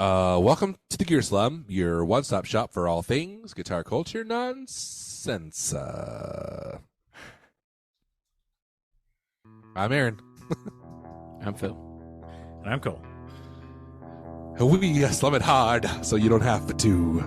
Welcome to the Gear Slum, your one-stop shop for all things guitar culture nonsense. I'm Aaron. I'm Phil. And I'm Cole. We slum it hard so you don't have to.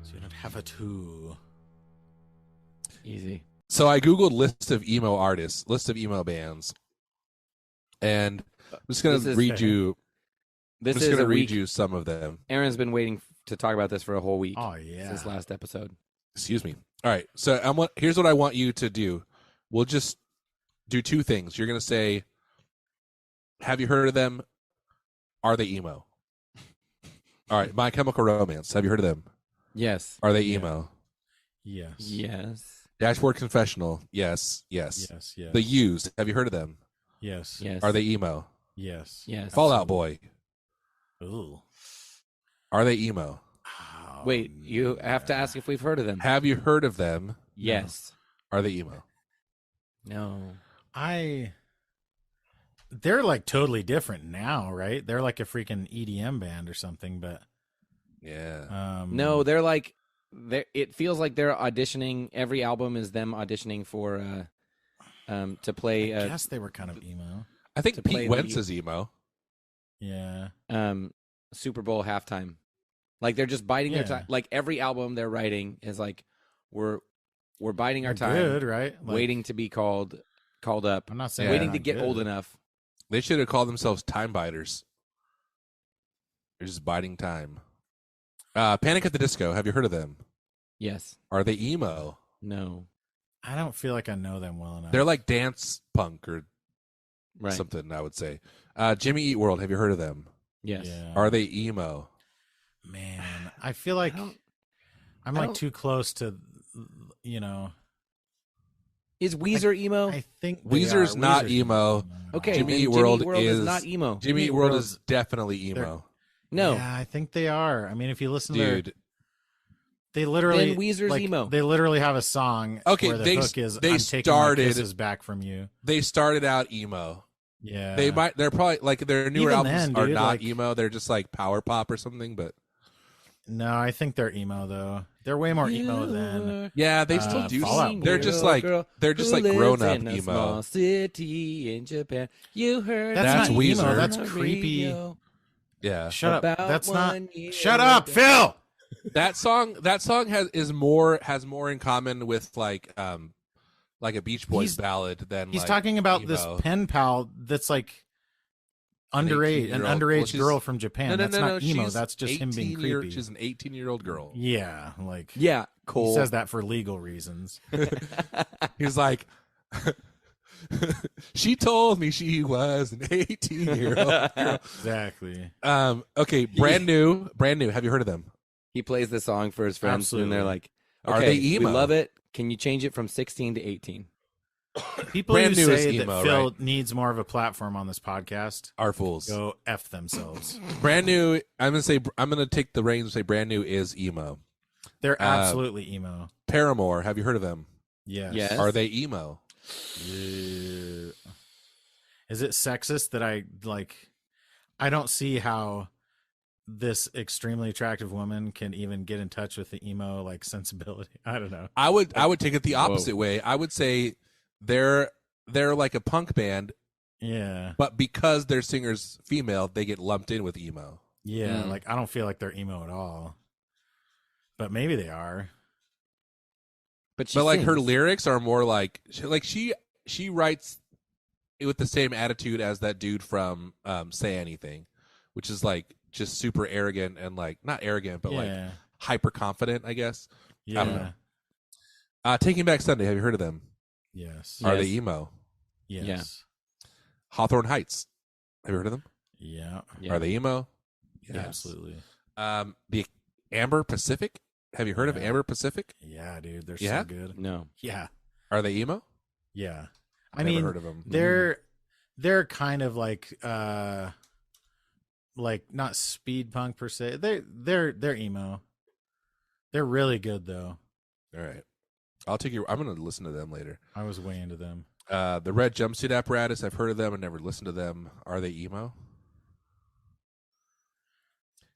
So you don't have a two. Easy. So I googled list of emo artists, list of emo bands, and I'm just gonna read you. This I'm just is gonna a read week. you some of them. Aaron's been waiting to talk about this for a whole week. Oh, yeah. Since last episode. Excuse me. All right. So here's what I want you to do. We'll just do two things. You're gonna say, "Have you heard of them? Are they emo?" All right. My Chemical Romance. Have you heard of them? Yes. Are they emo? Yes. Yes. Dashboard Confessional. Yes. Yes. Yes. Yes. The Used. Have you heard of them? Yes. Yes. Are they emo? Yes. Yes. Fallout Boy. Ooh. Are they emo? Oh, Wait, you have to ask if we've heard of them. Have you heard of them? Yes. Are they emo? No. They're like totally different now, right? They're like a freaking EDM band or something, but Yeah. No, they're like it feels like they're auditioning. Every album is them auditioning for to play I guess they were kind of emo. I think to play Pete Wentz the- is emo. Yeah. Super Bowl halftime. Like they're just biding their Yeah. time. Like every album they're writing is like we're biding our They're time, good, right? Like, waiting to be called up, I'm not saying waiting they're to get not old good. enough. They should have called themselves Time Biters. They're just biding time. Panic at the Disco. Have you heard of them? Yes. Are they emo? No. I don't feel like I know them well enough. They're like dance punk or Right. something, I would say. Jimmy Eat World. Have you heard of them? Yes. Yeah. Are they emo? Man, I feel like I'm I like don't- too close to, you know. Is Weezer emo? I think they Weezer's are. not Weezer's emo. Okay, Jimmy then Eat World is is not emo. Jimmy Eat World is definitely emo. No. Yeah, I think they are. I mean, if you listen to their, Dude. they literally Then Weezer's like, emo. They literally have a song. Okay, where the they- hook is they I'm taking started- my kisses back from you. They started out emo. Yeah, They're probably like their newer Even albums then, are dude, not like- emo. They're just like power pop or something, but No, I think they're emo though. They're way more emo than. yeah, they still do. Fallout Boy. They're just like grown up in a emo. small city in Japan. You heard That's not me emo, on that's the creepy. radio. Yeah, Shut up. About That's not. 1 year Shut up, ago. Phil. that song has more in common with like a Beach Boys He's- ballad than He's like, talking about emo. this pen pal that's like underage, an 18-year-old. underage Well, she's- girl from Japan. That's not emo. she's That's just him being creepy. She's an 18-year-old girl. Yeah, like Yeah, he Cole. says that for legal reasons. He's like, she told me she was an 18-year-old girl. Exactly. Okay, brand new. Have you heard of them? He plays the song for his friends, Absolutely. and they're like, okay, Are they emo? We love it. Can you change it from 16 to 18? People Brand who new is say emo, that Phil right? needs more of a platform on this podcast Are fools. go F themselves. Brand new. I'm gonna take the reins and say brand new is emo. They're absolutely emo. Paramore. Have you heard of them? Yes. Yes. Are they emo? Yeah. Is it sexist that I don't see how this extremely attractive woman can even get in touch with the emo like sensibility? I don't know. I would take it the opposite way. I would say they're like a punk band, Yeah. but because their singer's female, they get lumped in with emo. Yeah, like I don't feel like they're emo at all. But maybe they are. But But like her sings. lyrics are more like she writes it with the same attitude as that dude from Say Anything, which is like just super arrogant and like not arrogant but like Yeah. hyper confident, I guess. Yeah. I don't know. Taking Back Sunday, have you heard of them? Yes. Are Yes. they emo? Yes. Hawthorne Heights, have you heard of them? Yeah. Yeah. Are they emo? Yeah. Absolutely. The Amber Pacific, have you heard of Yeah. Amber Pacific? Yeah, dude, they're Yeah? so good. No. Yeah. Are they emo? Yeah. I Never mean, heard of them. they're kind of like not speed punk per se. They're emo. They're really good though. All right. I'll take your. I'm going to listen to them later. I was way into them. The Red Jumpsuit Apparatus. I've heard of them and never listened to them. Are they emo?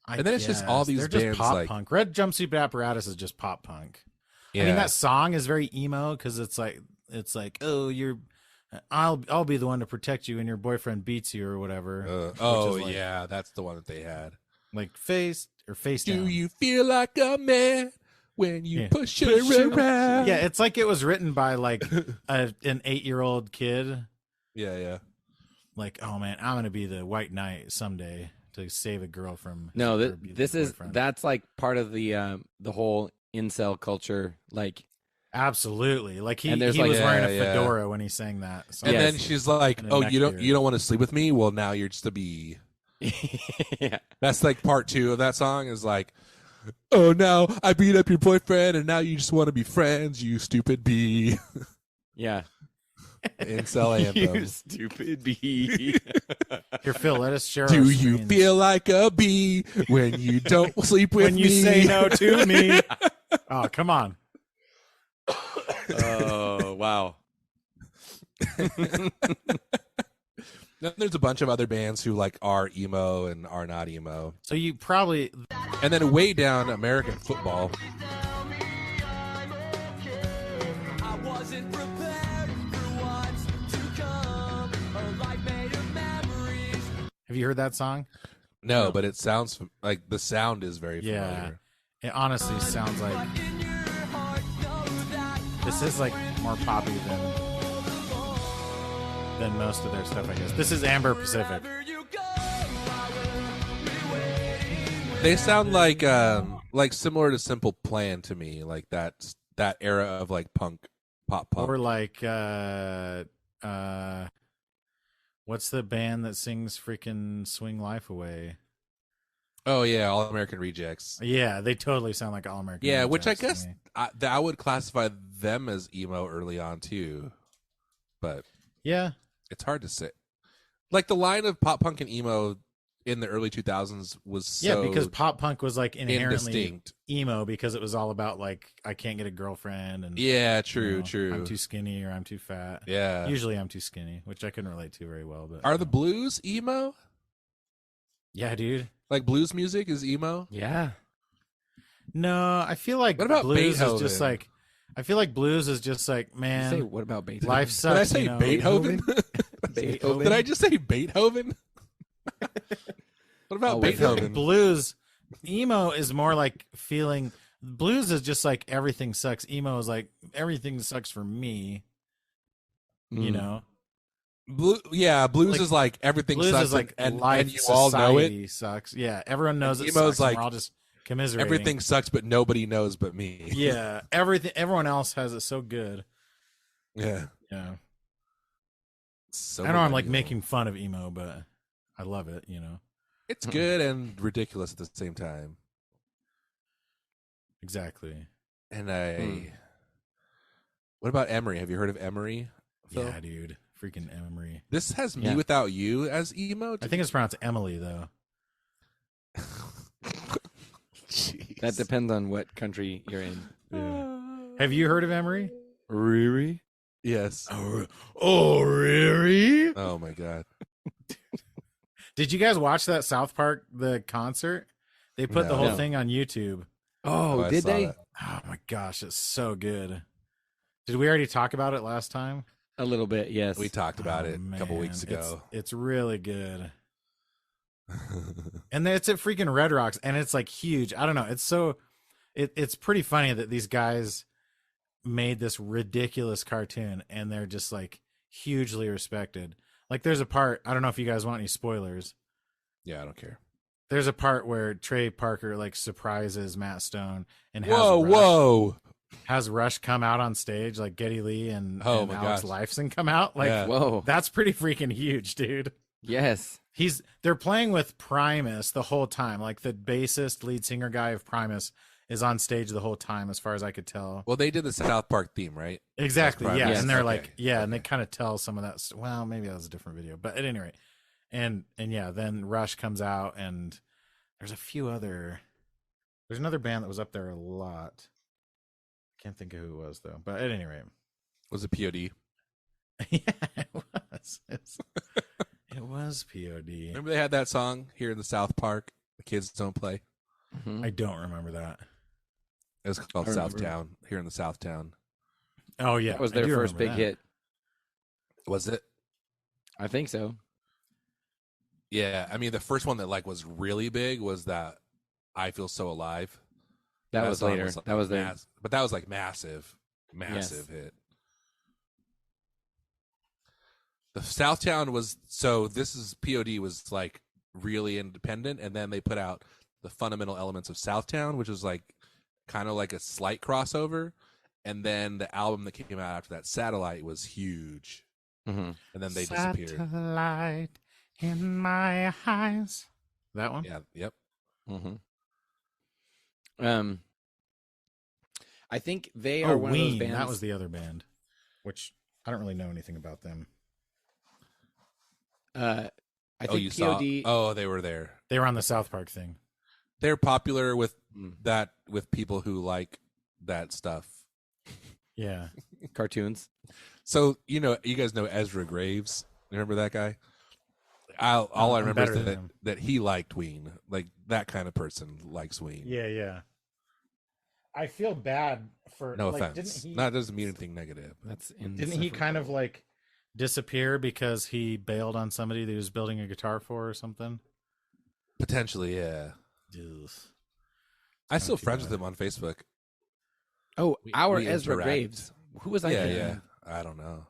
And then it's just all these they're bands just pop like punk. Red Jumpsuit Apparatus is just pop punk. yeah. I mean, that song is very emo because it's like oh, I'll be the one to protect you when your boyfriend beats you or whatever. Yeah, that's the one that they had. Like face Do down. you feel like a man when you push her around? Yeah, it's like it was written by like an 8-year-old kid. Yeah. Like, oh man, I'm gonna be the white knight someday to save a girl from. No, her boyfriend. that's like part of the whole incel culture. Like, Absolutely. Like he And there's was like- wearing a Yeah, yeah. fedora when he sang that. So And Yes. then she's like, And a "Oh, neck you don't beard. you don't want to sleep with me? Well, now you're just a bee." yeah, That's like part 2 of that song is like, "Oh, now I beat up your boyfriend, and now you just want to be friends, you stupid bee." yeah. Incel You anthem. stupid bee. here, Phil, let us share. Do our you screens. feel like a bee when you don't sleep with when me? you say no to me? Oh, come on. Oh wow. Then there's a bunch of other bands who like are emo and are not emo. So you probably And then way down, American football. I wasn't prepared for what's to come. A life made of memories. have you heard that song? No, but it sounds like the sound is very Yeah. familiar. It honestly sounds like But in your heart, know that this is like more poppy than most of their stuff, I guess. This is Amber Pacific. wherever you go, I will be waiting. They sound like similar to Simple Plan to me, like that era of like pop punk. Or like what's the band that sings freaking Swing Life Away? Oh yeah, All American Rejects. Yeah, they totally sound like All American. Yeah, which I Rejects to guess me. I would classify them as emo early on too, but Yeah. it's hard to say. Like the line of pop punk and emo in the early 2000s was so Yeah, because pop punk was like inherently indistinct. emo because it was all about like I can't get a girlfriend and Yeah, you true, know, true. I'm too skinny or I'm too fat. Yeah. Usually I'm too skinny, which I couldn't relate to very well. But Are the blues emo? yeah, dude. Like blues music is emo? Yeah. No, I feel like What about blues Beethoven? is just like I feel like blues is just like Say, man, what about Beethoven? life Did I sucks. say you know? Beethoven? Beethoven? Did I just say Beethoven? What about Oh, I feel like Beethoven? blues, emo is more like feeling. Blues is just like everything sucks. Emo is like everything sucks for me. You Mm. know, Blues Like, is like everything blues sucks is like and life. you all know it. Society sucks. Yeah, everyone knows it Emo's sucks. And like, we're all just commiserating. Everything sucks, but nobody knows but me. Yeah, everything. Everyone else has it so good. Yeah. Yeah, So I know I'm like millennial. making fun of emo, but I love it. You know, It's good and ridiculous at the same time. exactly. And I. Hmm. What about Emery? Have you heard of Emery? Phil? Yeah, dude, freaking Emery. This has Me Yeah. Without You as emo. I think it's pronounced Emily though. Jeez. That depends on what country you're in. Have you heard of Emery? Riri? Yes. Oh, really? Oh my god. Did you guys watch that South Park the concert? They put the No. whole No. thing on YouTube. Oh, I did saw they? that. Oh my gosh, it's so good. Did we already talk about it last time? A little bit, yes. We talked about Oh, it a couple man, weeks ago. It's really good. And then it's at freaking Red Rocks, and it's like huge. I don't know. It's so it's pretty funny that these guys made this ridiculous cartoon, and they're just like hugely respected. Like there's a part, I don't know if you guys want any spoilers. Yeah, I don't care. There's a part where Trey Parker like surprises Matt Stone and Whoa. has Rush come out on stage, like Geddy Lee and, Oh and my Alex gosh. Lifeson come out. Like Yeah. Whoa. that's pretty freaking huge, dude. Yes. They're playing with Primus the whole time. Like the bassist, lead singer guy of Primus is on stage the whole time, as far as I could tell. Well, they did the South Park theme, right? Exactly. That's Yeah, probably- and they're Okay, like, yeah, and they okay. kind of tell some of that. Well, maybe that was a different video, but at any rate, and yeah, then Rush comes out, and there's a few other. There's another band that was up there a lot. Can't think of who it was though, but at any rate, Was it POD? yeah, it was. It was POD. Remember they had that song here in the South Park, The Kids Don't Play? Mhm. I don't remember that. It was called I remember. Southtown, here in the Southtown. Oh yeah, That was I their do first big remember that. hit. Was it? I think so. Yeah, I mean the first one that like was really big was that I Feel So Alive. That was song later. like, That was their. but that was like massive hit. The Southtown was POD was like really independent, and then they put out the Fundamental Elements of Southtown, which was like kind of like a slight crossover, and then the album that came out after that, Satellite, was huge, Mhm. and then they disappeared. Satellite in my eyes. That one? Yeah, yep. Mhm. I think they are one of those Ween. bands. That was the other band, which I don't really know anything about them. I Oh, you think POD. saw? Oh, they were there. They were on the South Park thing. They're popular with Mm. with people who like that stuff. Yeah. Cartoons. So you guys know Ezra Graves. Remember that guy? All I I'm remember better is than him. that he liked Ween. Like that kind of person likes Ween. Yeah. I feel bad for No offense. That doesn't mean anything negative. That's Didn't he kind of like disappear because he bailed on somebody that he was building a guitar for or something? Potentially, yeah. Ugh. I'm still too friends bad. with him on Facebook. Oh, We- our we Ezra interact. Graves. Who was I? Yeah, thinking? yeah. I don't know.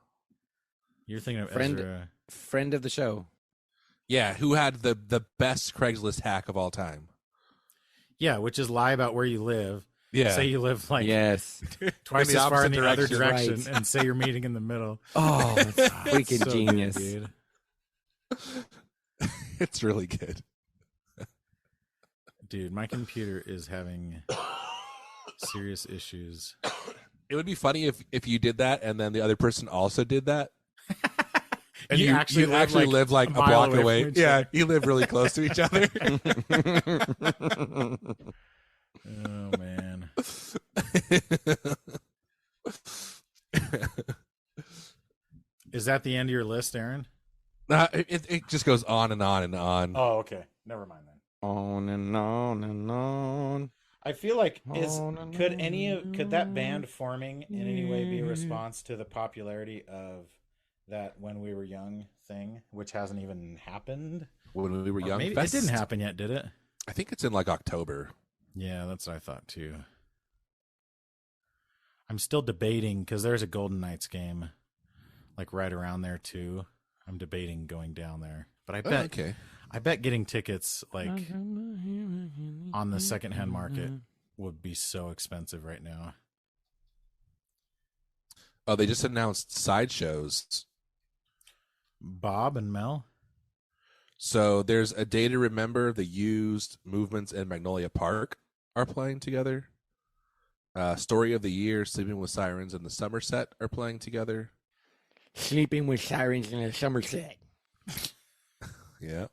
You're thinking of Friend- Ezra. Friend of the show. Yeah, who had the best Craigslist hack of all time? Yeah, which is lie about where you live. Yeah. Say you live like Yes. twice in the as far in opposite the other direction. direction Right. and say you're meeting in the middle. Oh, that's freaking So good, genius. dude. It's really good. Dude, my computer is having serious issues. It would be funny if you did that and then the other person also did that. And You you actually live like a mile block away away. from each Yeah, other. you live really close to each other. Oh man. Is that the end of your list, Aaron? It just goes on and on and on. Oh, okay. Never mind then. On and on and on. I feel like On could that band forming in any way be a response to the popularity of that When We Were Young thing, which hasn't even happened? When we were Or young, maybe Fest? it didn't happen yet, did it? I think it's in like October. Yeah, that's what I thought too. I'm still debating because there's a Golden Knights game, like right around there too. I'm debating going down there, but Okay. I bet getting tickets like on the secondhand market would be so expensive right now. Oh, they just announced sideshows. Bob and Mel. So there's A Day to Remember, The Used, Movements, and Magnolia Park are playing together. Story of the Year, Sleeping with Sirens, and the Somerset are playing together. Sleeping with Sirens in a Somerset. Yeah.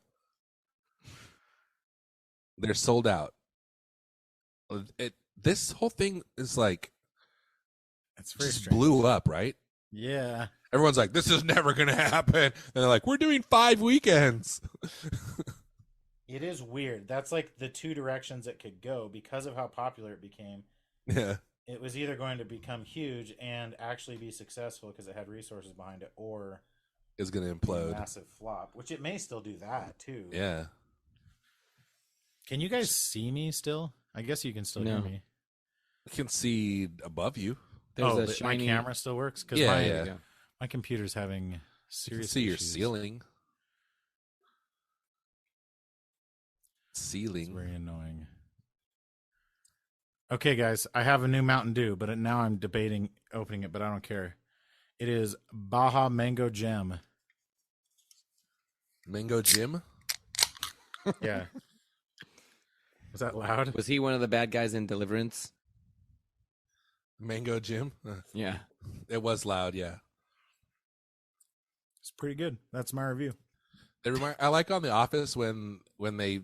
They're sold out. This whole thing is like It's very just strange. blew up, right? Yeah. Everyone's like, this is never going to happen. And they're like, we're doing 5 weekends. It is weird. That's like the two directions it could go because of how popular it became. Yeah. It was either going to become huge and actually be successful because it had resources behind it, or It's going to be a implode. massive flop, which it may still do that too. Yeah. Can you guys see me still? I guess you can still hear No. me. I can see above you. There's a my shiny camera still works because Yeah, my, yeah. There you go. my computer's having You can serious see your issues. ceiling. It's Ceiling. very annoying. Okay, guys, I have a new Mountain Dew, but now I'm debating opening it, but I don't care. It is Baja Mango Gem. Mango Jim. Yeah. Was that loud? Was he one of the bad guys in Deliverance? Mango Jim. Yeah. It was loud, yeah. It's pretty good. That's my review. I like on The Office when they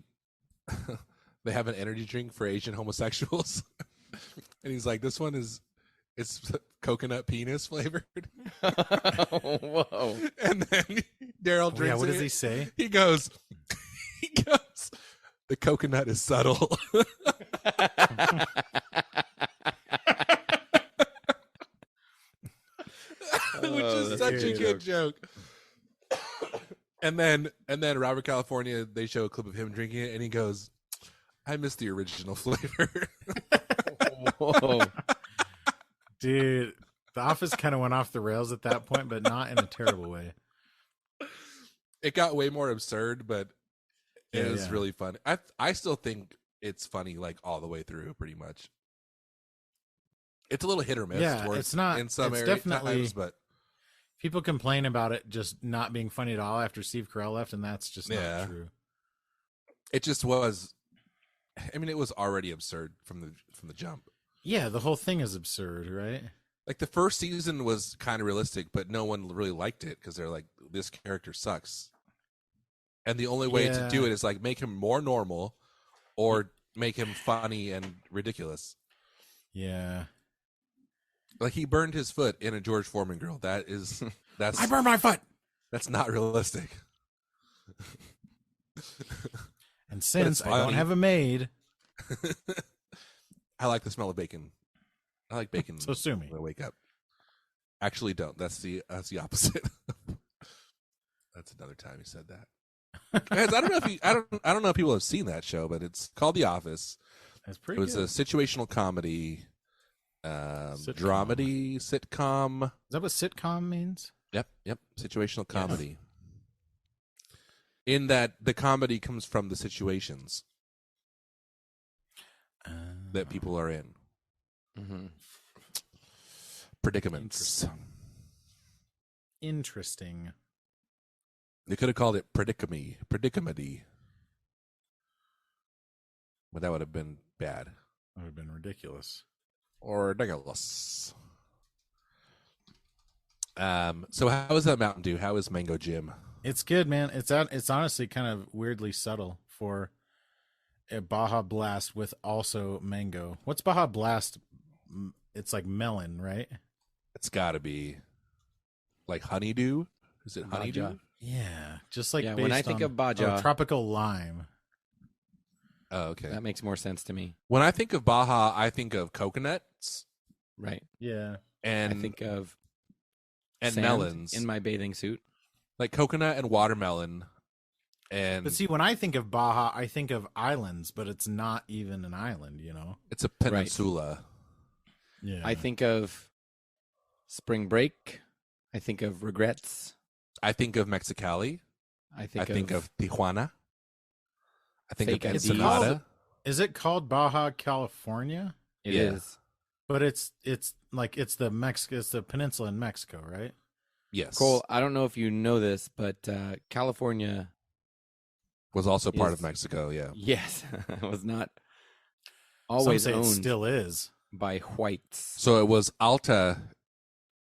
they have an energy drink for Asian homosexuals, and he's like, "This one it's coconut penis flavored." Whoa. And then Daryl drinks. Yeah, what it. does he say? He goes, "The coconut is subtle." Which is such a good joke. And then Robert California, they show a clip of him drinking it, and he goes, "I miss the original flavor." Whoa. Dude, The Office kind of went off the rails at that point, but not in a terrible way. It got way more absurd, but it Yeah, was yeah. really fun. I still think it's funny, like all the way through, pretty much. It's a little hit or miss. Yeah, towards- it's not- in some it's areas, definitely- times, but People complain about it just not being funny at all after Steve Carell left, and that's just Yeah. not true. it just was. I mean, it was already absurd from the jump. Yeah, the whole thing is absurd, right? Like the first season was kind of realistic, but no one really liked it because they're like, this character sucks. And the only way to do Yeah. it is like make him more normal, or make him funny and ridiculous. Yeah. Like he burned his foot in a George Foreman grill. That's I burned my foot! that's not realistic. And since I don't funny. have a maid, I like the smell of bacon. I like bacon. so sue me. when I wake up. Actually, don't. That's the opposite. That's another time he said that. Guys, I don't know if I don't know if people have seen that show, but it's called The Office. That's It pretty was good. a situational comedy, dramedy sitcom. Is that what sitcom means? Yep, situational comedy. In that the comedy comes from the situations that people are in, Mm-hmm. predicaments. Interesting. They could have called it predicamedy, but that would have been bad That would have been ridiculous. or ridiculous. So how is that Mountain Dew? How is Mango Jim? It's good, man. It's honestly kind of weirdly subtle for a Baja Blast with also mango. What's Baja Blast? It's like melon, right? It's got to be like honeydew. Is it honeydew? Baja. Yeah, just like Yeah, when I based think on- of Baja- tropical lime. Oh, okay. That makes more sense to me. When I think of Baja, I think of coconuts Right. Yeah, and I think of and sand melons, in my bathing suit. like coconut and watermelon. And but see, when I think of Baja, I think of islands, but it's not even an island, you know. it's a peninsula. Yeah, I think of spring break. I think of regrets. I think of Mexicali. I I think, think of Tijuana. I think Fake of IDs. Ensenada. Is it called Baja California? It Yeah. is. But it's like it's the peninsula in Mexico, right? Yes. Cole, I don't know if you know this, but California, was also part is- of Mexico, yeah. yes, was not Some always say it owned still is. by whites. So it was Alta,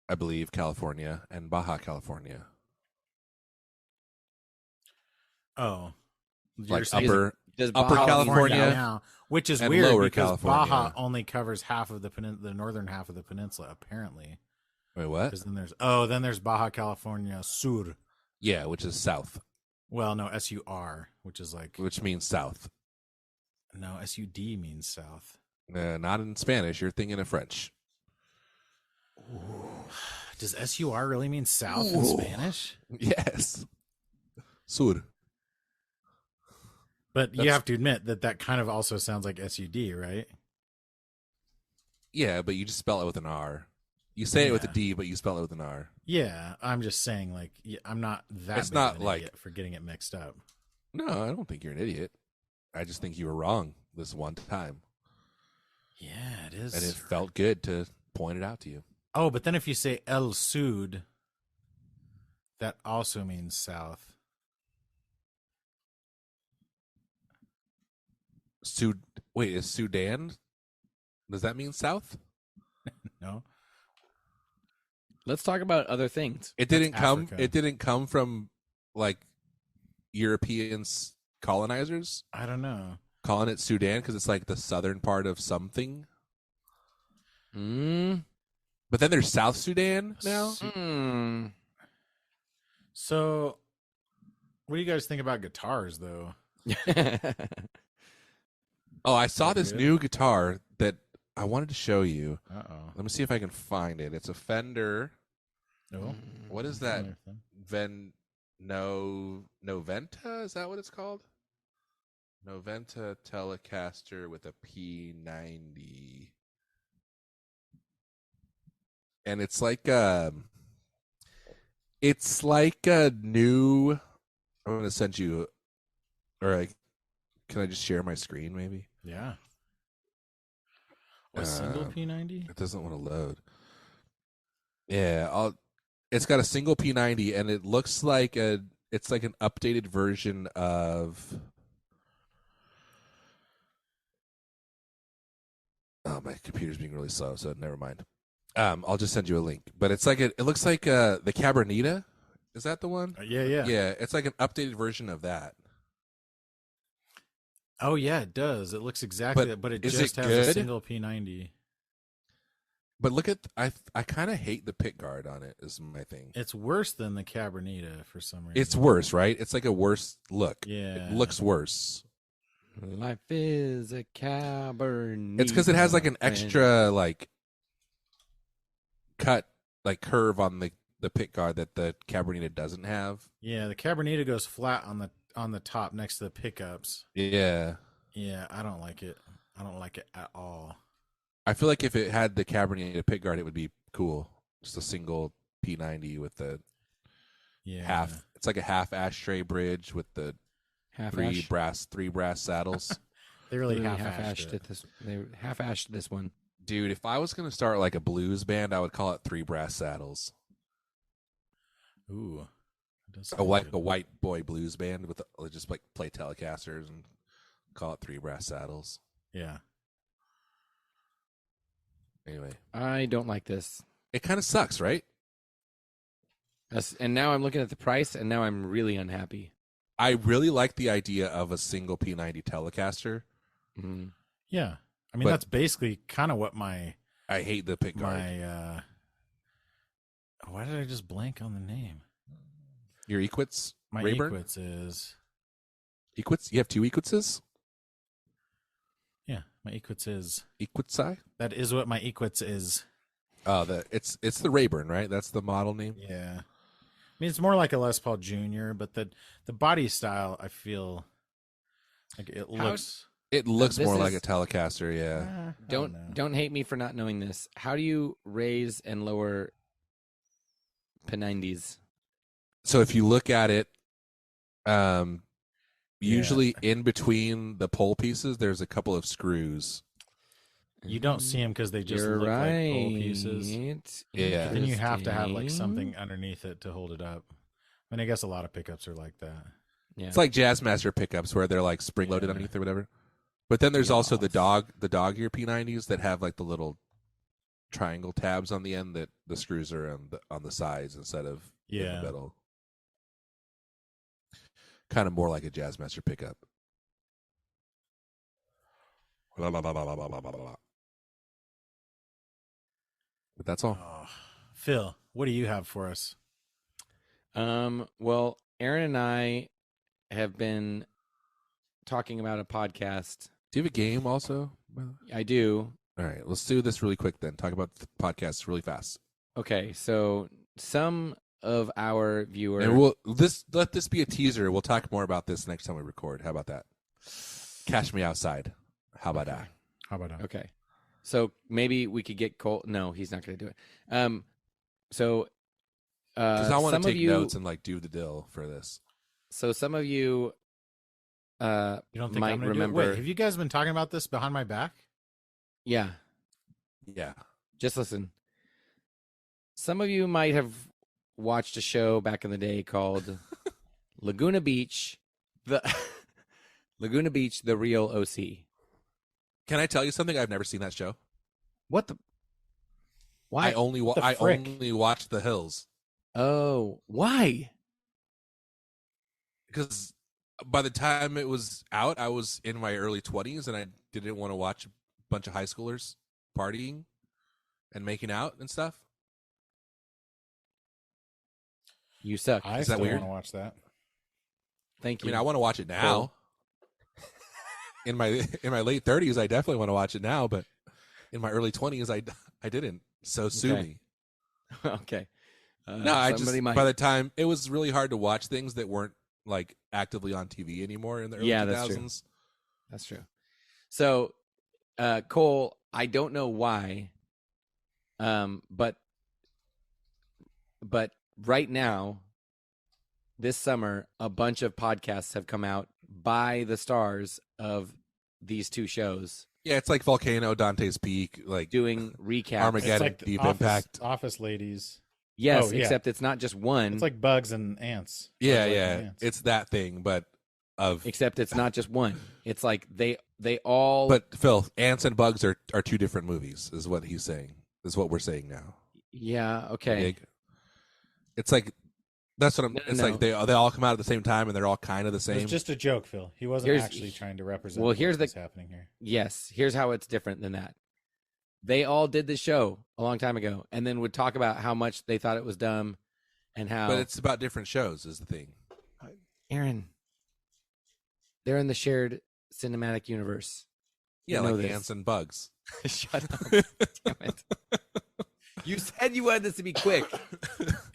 I believe, California, and Baja California. Oh, Like saying upper Does Upper Baja California now, which is and weird Lower because California. Baja only covers half of the northern half of the peninsula, apparently. Wait, what? Because then there's Baja California Sur. Yeah, which is south, Well, no, SUR, which is like which means south. no SUD means south. Not in Spanish. You're thinking of French. Does SUR really mean south in Ooh. Spanish? Yes. Sur. But you That's- have to admit that kind of also sounds like SUD, right? Yeah, but you just spell it with an R. You say it with a Yeah. D, but you spell it with an R. Yeah, I'm just saying, like, I'm not that. It's big not of an like- idiot for getting it mixed up. No, I don't think you're an idiot. I just think you were wrong this one time, Yeah, it is. and it felt good to point it out to you. Oh, but then if you say El Sud, that also means south. Wait, is Sudan? Does that mean South? No. Let's talk about other things. It That's didn't come. Africa. It didn't come from like European colonizers I don't know. calling it Sudan because it's like the southern part of something. Mm. But then there's South Sudan now. Mm. So, what do you guys think about guitars, though? Oh, I saw Pretty this good. new guitar that I wanted to show you. Uh-oh. Let me see if I can find it. It's a Fender. No. What is that? Noventa? Is that what it's called? Noventa Telecaster with a P90. And it's like a new. I'm gonna send you, or like, can I just share my screen maybe? Yeah. A single P90? It doesn't want to load. Yeah, it's got a single P90 and it looks like it's like an updated version of Oh, my computer's being really slow, so never mind. I'll just send you a link. But it's like it looks like the Cabernita. Is that the one? Yeah. Yeah, it's like an updated version of that. Oh, yeah, it does. It looks exactly But that, but it is just it has a good? single P90. But look at I kind of hate the pick guard on it. Is my thing. It's worse than the Cabernita for some reason. It's worse, right? It's like a worse look. Yeah. It looks worse. Life is a Cabernet. It's because it has like an friend. extra like cut like curve on the pick guard that the Cabernita doesn't have. Yeah, the Cabernita goes flat on the top next to the pickups. Yeah. Yeah, I don't like it. I don't like it at all. I feel like if it had the Cabernita pick guard, it would be cool. Just a single P90 with the Yeah. half. It's like a half ashtray bridge with the three half-ash. brass saddles. They really Really half-assed it. this. They half-ashed this one. Dude, if I was gonna start like a blues band, I would call it three brass saddles. Ooh. It does A sound white good. a white boy blues band with just like play Telecasters and call it three brass saddles. Yeah. Anyway, I don't like this. it kind of sucks, right? And now I'm looking at the price, and now I'm really unhappy. I really like the idea of a single P90 Telecaster. Mm. Yeah. I mean, But- that's basically kind of what my I hate the pick guard. why did I just blank on the name? Your Equits? My Rayburn? Equits is Equits? You have two Equitzes? yeah, my Equits is Equitsi? that is what my Equits is. Oh, it's the Rayburn, right? That's the model name. Yeah. I mean, it's more like a Les Paul Jr., but the body style, I feel like it looks. It looks This more like is- a Telecaster, yeah. I know. Don't hate me for not knowing this. How do you raise and lower P90s? So if you look at it, usually in between the pole pieces, there's a couple of screws. You don't see them because they just You're look right. like pole pieces. Yeah. But then you have to have like Interesting. something underneath it to hold it up. I mean, I guess a lot of pickups are like that. Yeah. It's like Jazzmaster pickups where they're like spring loaded Yeah. underneath or whatever. But then there's also the Yes. dog ear P90s that have like the little triangle tabs on the end that the screws are on the sides instead of in Yeah. the middle. Kind of more like a Jazzmaster pickup. But that's all. Oh. Phil, what do you have for us? Well, Aaron and I have been talking about a podcast. Do you have a game also? I do. All right, let's do this really quick then. Talk about the podcast really fast. Okay, so some of our viewers. And let this be a teaser. We'll talk more about this next time we record. How about that? Cash me outside. How about that? How about that? Okay. So maybe we could get Cole. No, he's not going to do it. So Because I want some to of take you, notes and like do the deal for this. So some of you, You don't think might I'm gonna remember. do it? Wait, have you guys been talking about this behind my back? Yeah, Yeah. just listen. Some of you might have watched a show back in the day called Laguna Beach, the Laguna Beach, the Real OC. Can I tell you something? I've never seen that show. What the? Why? I only the I frick? only watched The Hills Oh, why? because by the time it was out, I was in my early 20s and I didn't want to watch a bunch of high schoolers partying and making out and stuff. You suck. I Is that still weird? want to watch that. Thank I you. mean, I want to watch it now. In my late 30s, I definitely want to watch it now, but in my early 20s, I didn't. So sue Okay. me. Okay. No, I just somebody might. by the time it was really hard to watch things that weren't like actively on TV anymore in the early Yeah, 2000s. that's true. That's true. So, Cole, I don't know why, but right now, this summer, a bunch of podcasts have come out by the stars of these two shows Yeah, it's like Volcano, Dante's Peak, like doing recaps. Armageddon. It's like Deep office, Impact. Office ladies. Yes, Oh, yeah. except it's not just one. It's like bugs and ants. Yeah, Bugs yeah, and ants. it's that thing, but of except it's not just one. It's like they all. but Phil, ants and bugs are two different movies, is what he's saying. Is what we're saying now. yeah. Okay. Big. It's like that's what I'm. No, It's no. like they all come out at the same time and they're all kind of the It same. was just a joke, Phil. He wasn't Here's- actually trying to represent. well, here's what's happening here. Yes. Here's how it's different than that. They all did the show a long time ago, and then would talk about how much they thought it was dumb, and how. But it's about different shows, is the thing. Aaron. They're in the shared cinematic universe. Yeah, You know like this. ants and bugs. Shut up. Damn it. You said you wanted this to be quick,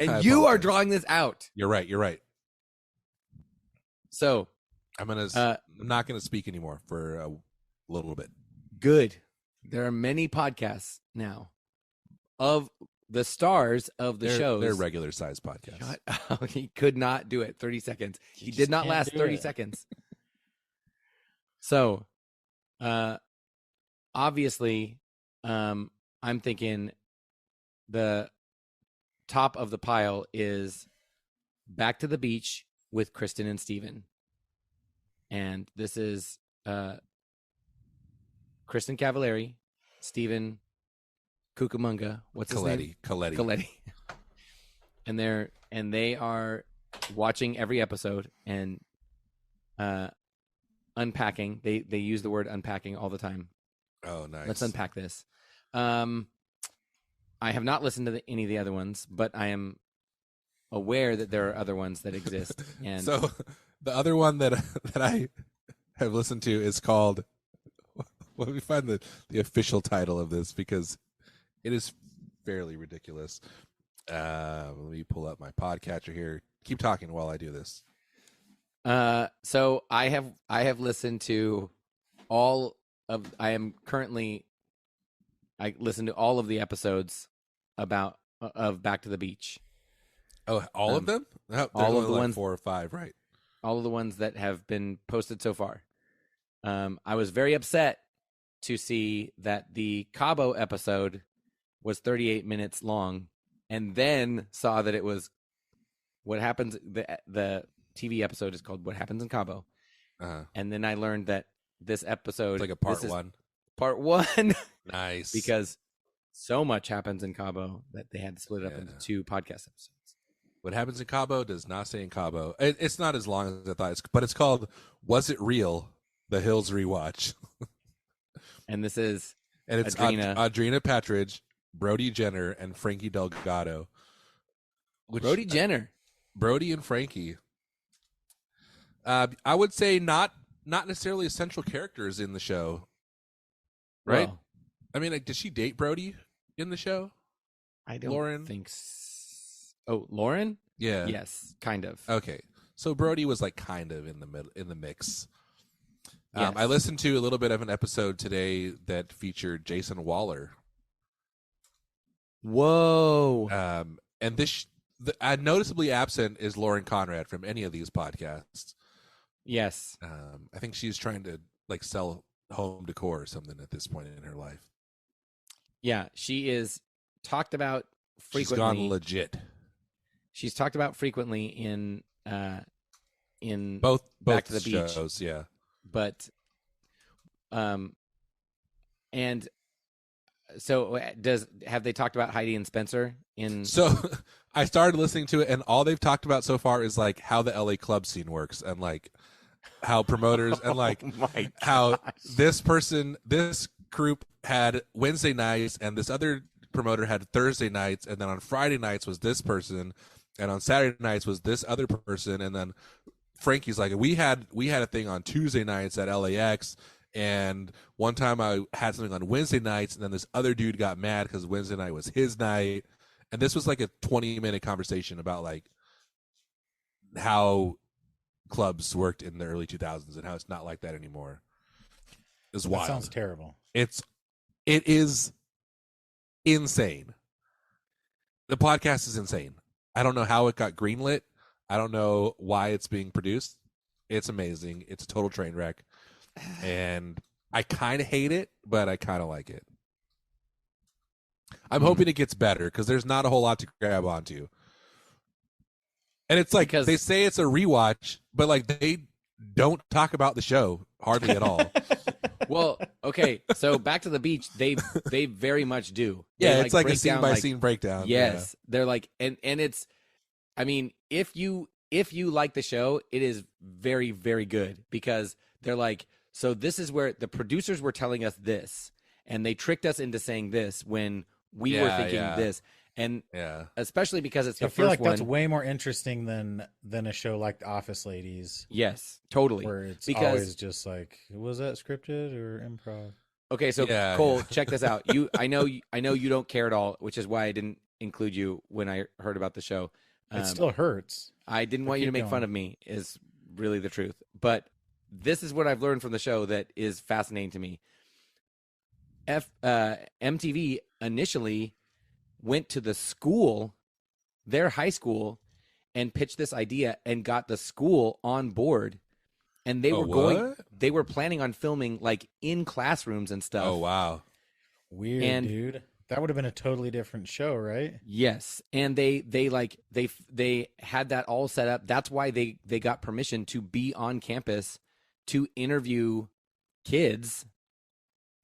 and I you are apologize. drawing this out. You're right. You're right. So, I'm gonna. Uh, I'm not gonna speak anymore for a little bit. good. There are many podcasts now of the stars of the shows. They're regular sized podcasts. Shut up. He could not do it. 30 seconds. He just did not can't last do 30 it. seconds. So, obviously, I'm thinking the top of the pile is Back to the Beach with Kristen and Steven. And this is Kristen Cavallari, Steven Cucamonga. What's his name? Coletti. Coletti. and they are watching every episode and unpacking. They use the word unpacking all the time. Oh, nice. Let's unpack this. I have not listened to any of the other ones, but I am aware that there are other ones that exist. And So the other one that I have listened to is called. Let me find the official title of this because it is fairly ridiculous. Let me pull up my podcatcher here. Keep talking while I do this. so I have listened to all of. I listened to all of the episodes about of Back to the Beach. Oh, all of them? No, there's all of only the like ones- 4 or 5, right? All of the ones that have been posted so far. I was very upset to see that the Cabo episode was 38 minutes long, and then saw that it was what happens. The TV episode is called "What Happens in Cabo," and then I learned that this episode It's like a part this is one. Part one, Nice. because so much happens in Cabo that they had to split it up Yeah. into 2 podcast episodes. What happens in Cabo does not say in Cabo. It's not as long as I thought, but it's called "Was It Real?" The Hills Rewatch, And this is and it's Audrina. Audrina Patridge, Brody Jenner, and Frankie Delgado. Which, Brody Jenner. Brody and Frankie. I would say not necessarily essential characters in the show, right? Well, I mean, like, did she date Brody in the show? I don't Lauren? think. Oh, Lauren? Yeah. Yes, kind of. Okay. So Brody was like kind of in the mix. Yes. I listened to a little bit of an episode today that featured Jason Waller. Whoa. And noticeably absent is Lauren Conrad from any of these podcasts. Yes. I think she's trying to like sell home decor or something at this point in her life. Yeah, she is talked about She's frequently. gone legit. She's talked about frequently in Both Back to the Beach. shows, yeah. but And so have they talked about Heidi and Spencer in? So I started listening to it, and all they've talked about so far is like how the LA club scene works, and like how promoters and like Oh my how gosh. this group had Wednesday nights, and this other promoter had Thursday nights, and then on Friday nights was this person, and on Saturday nights was this other person, and then Frankie's like, we had a thing on Tuesday nights at LAX, and one time I had something on Wednesday nights, and then this other dude got mad because Wednesday night was his night, and this was like a 20-minute conversation about like how clubs worked in the early 2000s and how it's not like that anymore. It's That wild. sounds terrible. It is insane. The podcast is insane. I don't know how it got greenlit. I don't know why it's being produced. It's amazing. It's a total train wreck. And I kind of hate it, but I kind of like it. I'm hoping it gets better because there's not a whole lot to grab onto. And it's like Because- they say it's a rewatch, but like they don't talk about the show hardly at all. Well, okay. So Back to the Beach, they very much do. They, Yeah, it's like a break scene down, by like, scene breakdown. Yes, they're like, and it's, I mean, if you like the show, it is very, very good because they're like, so this is where the producers were telling us this, and they tricked us into saying this when we were Yeah, thinking yeah. this, and Yeah. especially because it's the I feel first like that's one. way more interesting than a show like The Office Ladies, Yes, totally. where it's Because- always just like, was that scripted or improv? Okay, so Yeah, Cole, yeah. check this out. I know you don't care at all, which is why I didn't include you when I heard about the show. It still hurts. I didn't But want you to keep make going. fun of me, is really the truth. But this is what I've learned from the show that is fascinating to me. MTV initially went to the school, their high school, and pitched this idea and got the school on board. And they Oh, were what? they were planning on filming like in classrooms and stuff. Oh wow. Weird, And- dude. That would have been a totally different show, right? Yes, and they had that all set up. That's why they got permission to be on campus to interview kids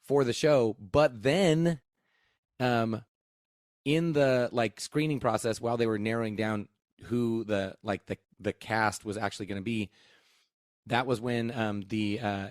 for the show. But then, in the like screening process, while they were narrowing down who the cast was actually going to be, that was when the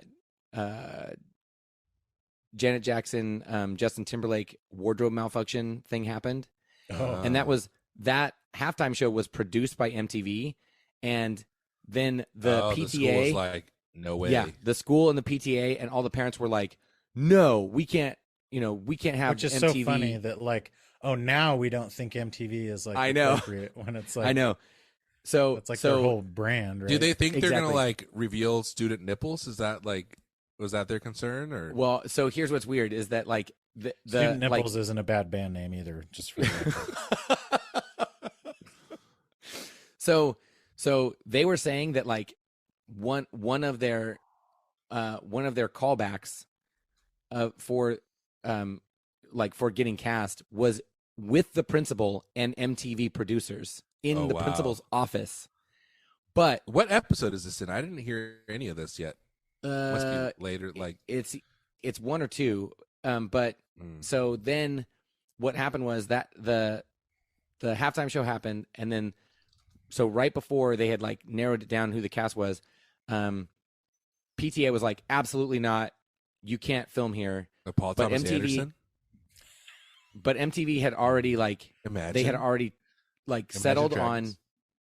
Janet Jackson, Justin Timberlake wardrobe malfunction thing happened. Oh. And that halftime show was produced by MTV. And then the The school PTA, was like, no way. yeah, the school and the PTA and all the parents were like, no, we can't have Which is MTV. so funny that like, oh, now we don't think MTV is like I know. appropriate when it's like, I know. So it's like so their whole brand, right? Do they think they're Exactly. gonna like reveal student nipples? Is that like, was that their concern or? well, so here's what's weird is that like the Student like, Nipples isn't a bad band name either, just for the record. So they were saying that like one of their callbacks for for getting cast was with the principal and MTV producers in Oh, the wow. principal's office. But What episode is this in? I didn't hear any of this yet. Must uh, be later. Like, it's one or two. But mm. so then what happened was that the halftime show happened, and then so right before they had like narrowed it down who the cast was, PTA was like, absolutely not, you can't film here. Paul but Thomas MTV Anderson. But MTV had already like Imagine they had already like Imagine settled Dragons. on,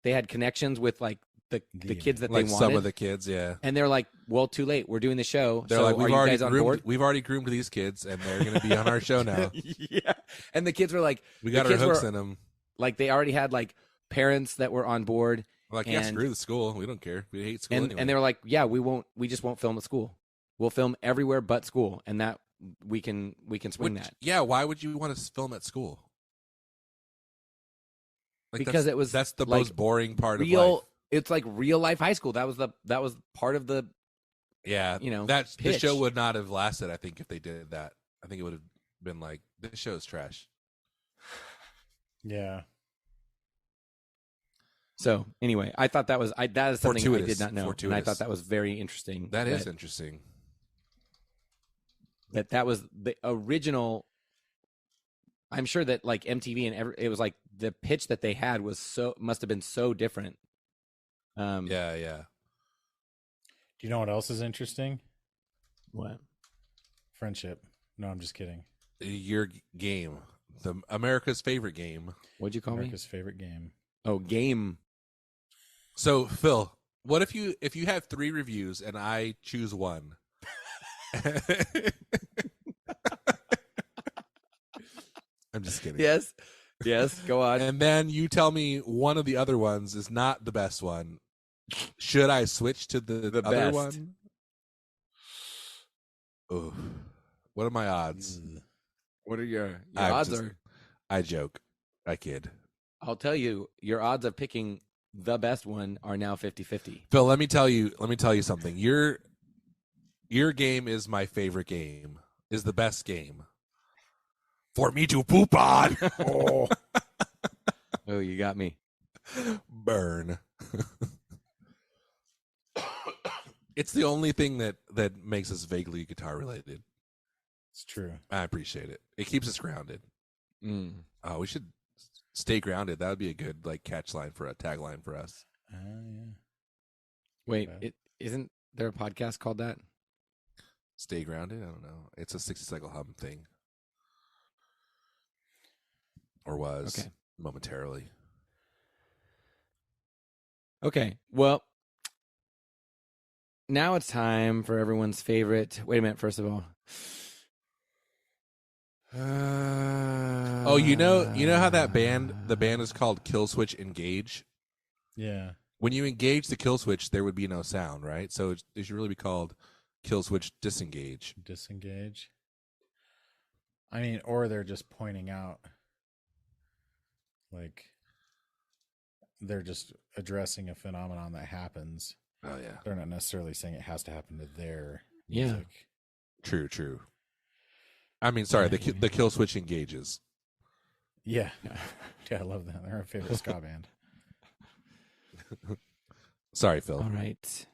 they had connections with like the kids that like they some wanted, of the kids. Yeah, and they're like, well, too late, we're doing the show. they're so like, are we've you already guys on groomed. board? We've already groomed these kids, and they're going to be on our show now. Yeah, and the kids were like, We got the our kids hooks were- in them. like they already had like parents that were on board, We're like, yeah, and- screw the school. We don't care. We hate school and anyway. and they were like, yeah, we just won't film at school. We'll film everywhere but school, and that we can swing Which- that. Yeah, why would you want to film at school? Like, Because that's it was, the like, most boring part of life. Real, it's like real life high school. That was part of the Yeah, you know, that the pitch. show would not have lasted. I think if they did that, I think it would have been like, this show's trash. Yeah. So anyway, I thought that is something I Fortuitous. did not know, and I Fortuitous. thought that was very interesting. That is interesting. that was the original. I'm sure that like MTV and it was like the pitch that they had must have been so different. Yeah. Do you know what else is interesting? What? Friendship. No, I'm just kidding. Your game, the America's favorite game. What'd you call America's favorite game. me? Oh, game. So Phil, what if you have 3 reviews and I choose one? I'm just kidding. Yes. Go on. And then you tell me one of the other ones is not the best one. Should I switch to the other best. one? Oh, what are my odds? What are your I'm odds? just- Are I joke. I kid. I'll tell you, your odds of picking the best one are now 50-50. Phil, let me tell you something. Your game is my favorite game. Is the best game for me to poop on. Oh, Oh, you got me. Burn. It's the only thing that makes us vaguely guitar related. it's true. I appreciate it. It keeps us grounded. Mm. Oh, we should stay grounded. That would be a good tagline for us. Yeah. Wait, Okay. isn't there a podcast called that? Stay grounded. I don't know. It's a 60 cycle hum thing, or was Okay. momentarily. Okay. Well, now it's time for everyone's favorite. Wait a minute. First of all. Oh, you know how the band is called Kill Switch Engage. Yeah. When you engage the kill switch, there would be no sound, right? So it should really be called Kill Switch Disengage. Disengage. I mean, or they're just pointing out, like, they're just addressing a phenomenon that happens. Oh yeah, They're not necessarily saying it has to happen to their Yeah. music. true. I mean, sorry, the kill switch engages. Yeah. Yeah, I love them. They're our favorite ska band. Sorry, Phil. All right.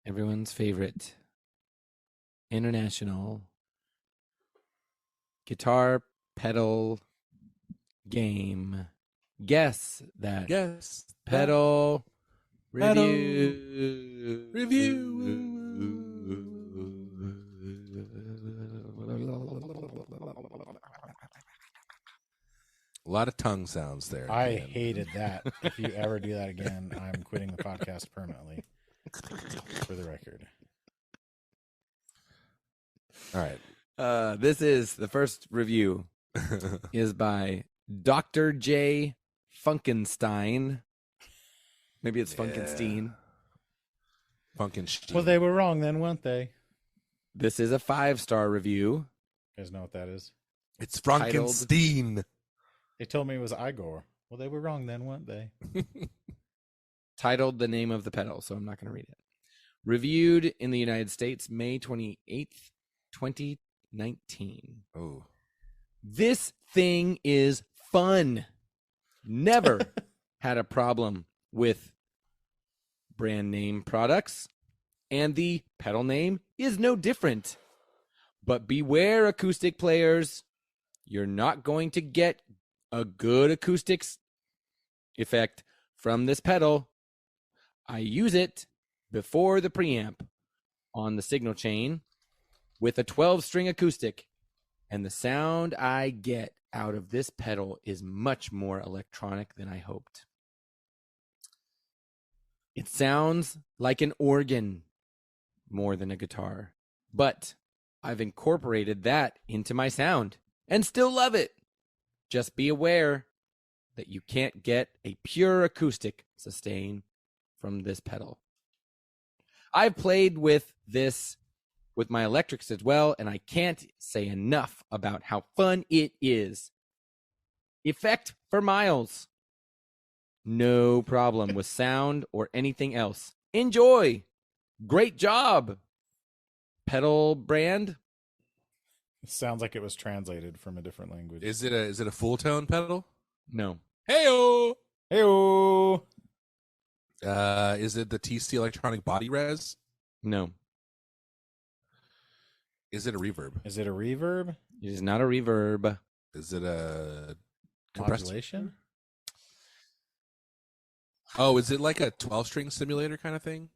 Everyone's favorite international guitar pedal game. Guess that Yes. pedal Pedal review. A lot of tongue sounds there. I man. hated that. If you ever do that again, I'm quitting the podcast permanently. For the record. All right. This is the first review is by Dr. J. Funkenstein. Maybe it's Funkenstein. Funkenstein. Well, they were wrong then, weren't they? This is a 5-star review. You guys know what that is? It's Frankenstein. They told me it was Igor. Well, they were wrong then, weren't they? Titled The Name of the Pedal, so I'm not going to read it. Reviewed in the United States May 28th, 2019. Oh. This thing is fun. Never had a problem with brand name products, and the pedal name is no different. But beware, acoustic players. You're not going to get a good acoustics effect from this pedal. I use it before the preamp on the signal chain with a 12-string acoustic, and the sound I get out of this pedal is much more electronic than I hoped. It sounds like an organ more than a guitar, but I've incorporated that into my sound and still love it. Just be aware that you can't get a pure acoustic sustain from this pedal. I've played with this with my electrics as well, and I can't say enough about how fun it is. Effect for miles. No problem with sound or anything else. Enjoy. Great job. Pedal brand. It sounds like it was translated from a different language. Is it a full tone pedal? No. Heyo. Heyo! Is it the TC Electronic Body Res? No. Is it a reverb? Is it a reverb? It is not a reverb. Is it a compressed? Modulation? Oh, is it like a 12-string simulator kind of thing?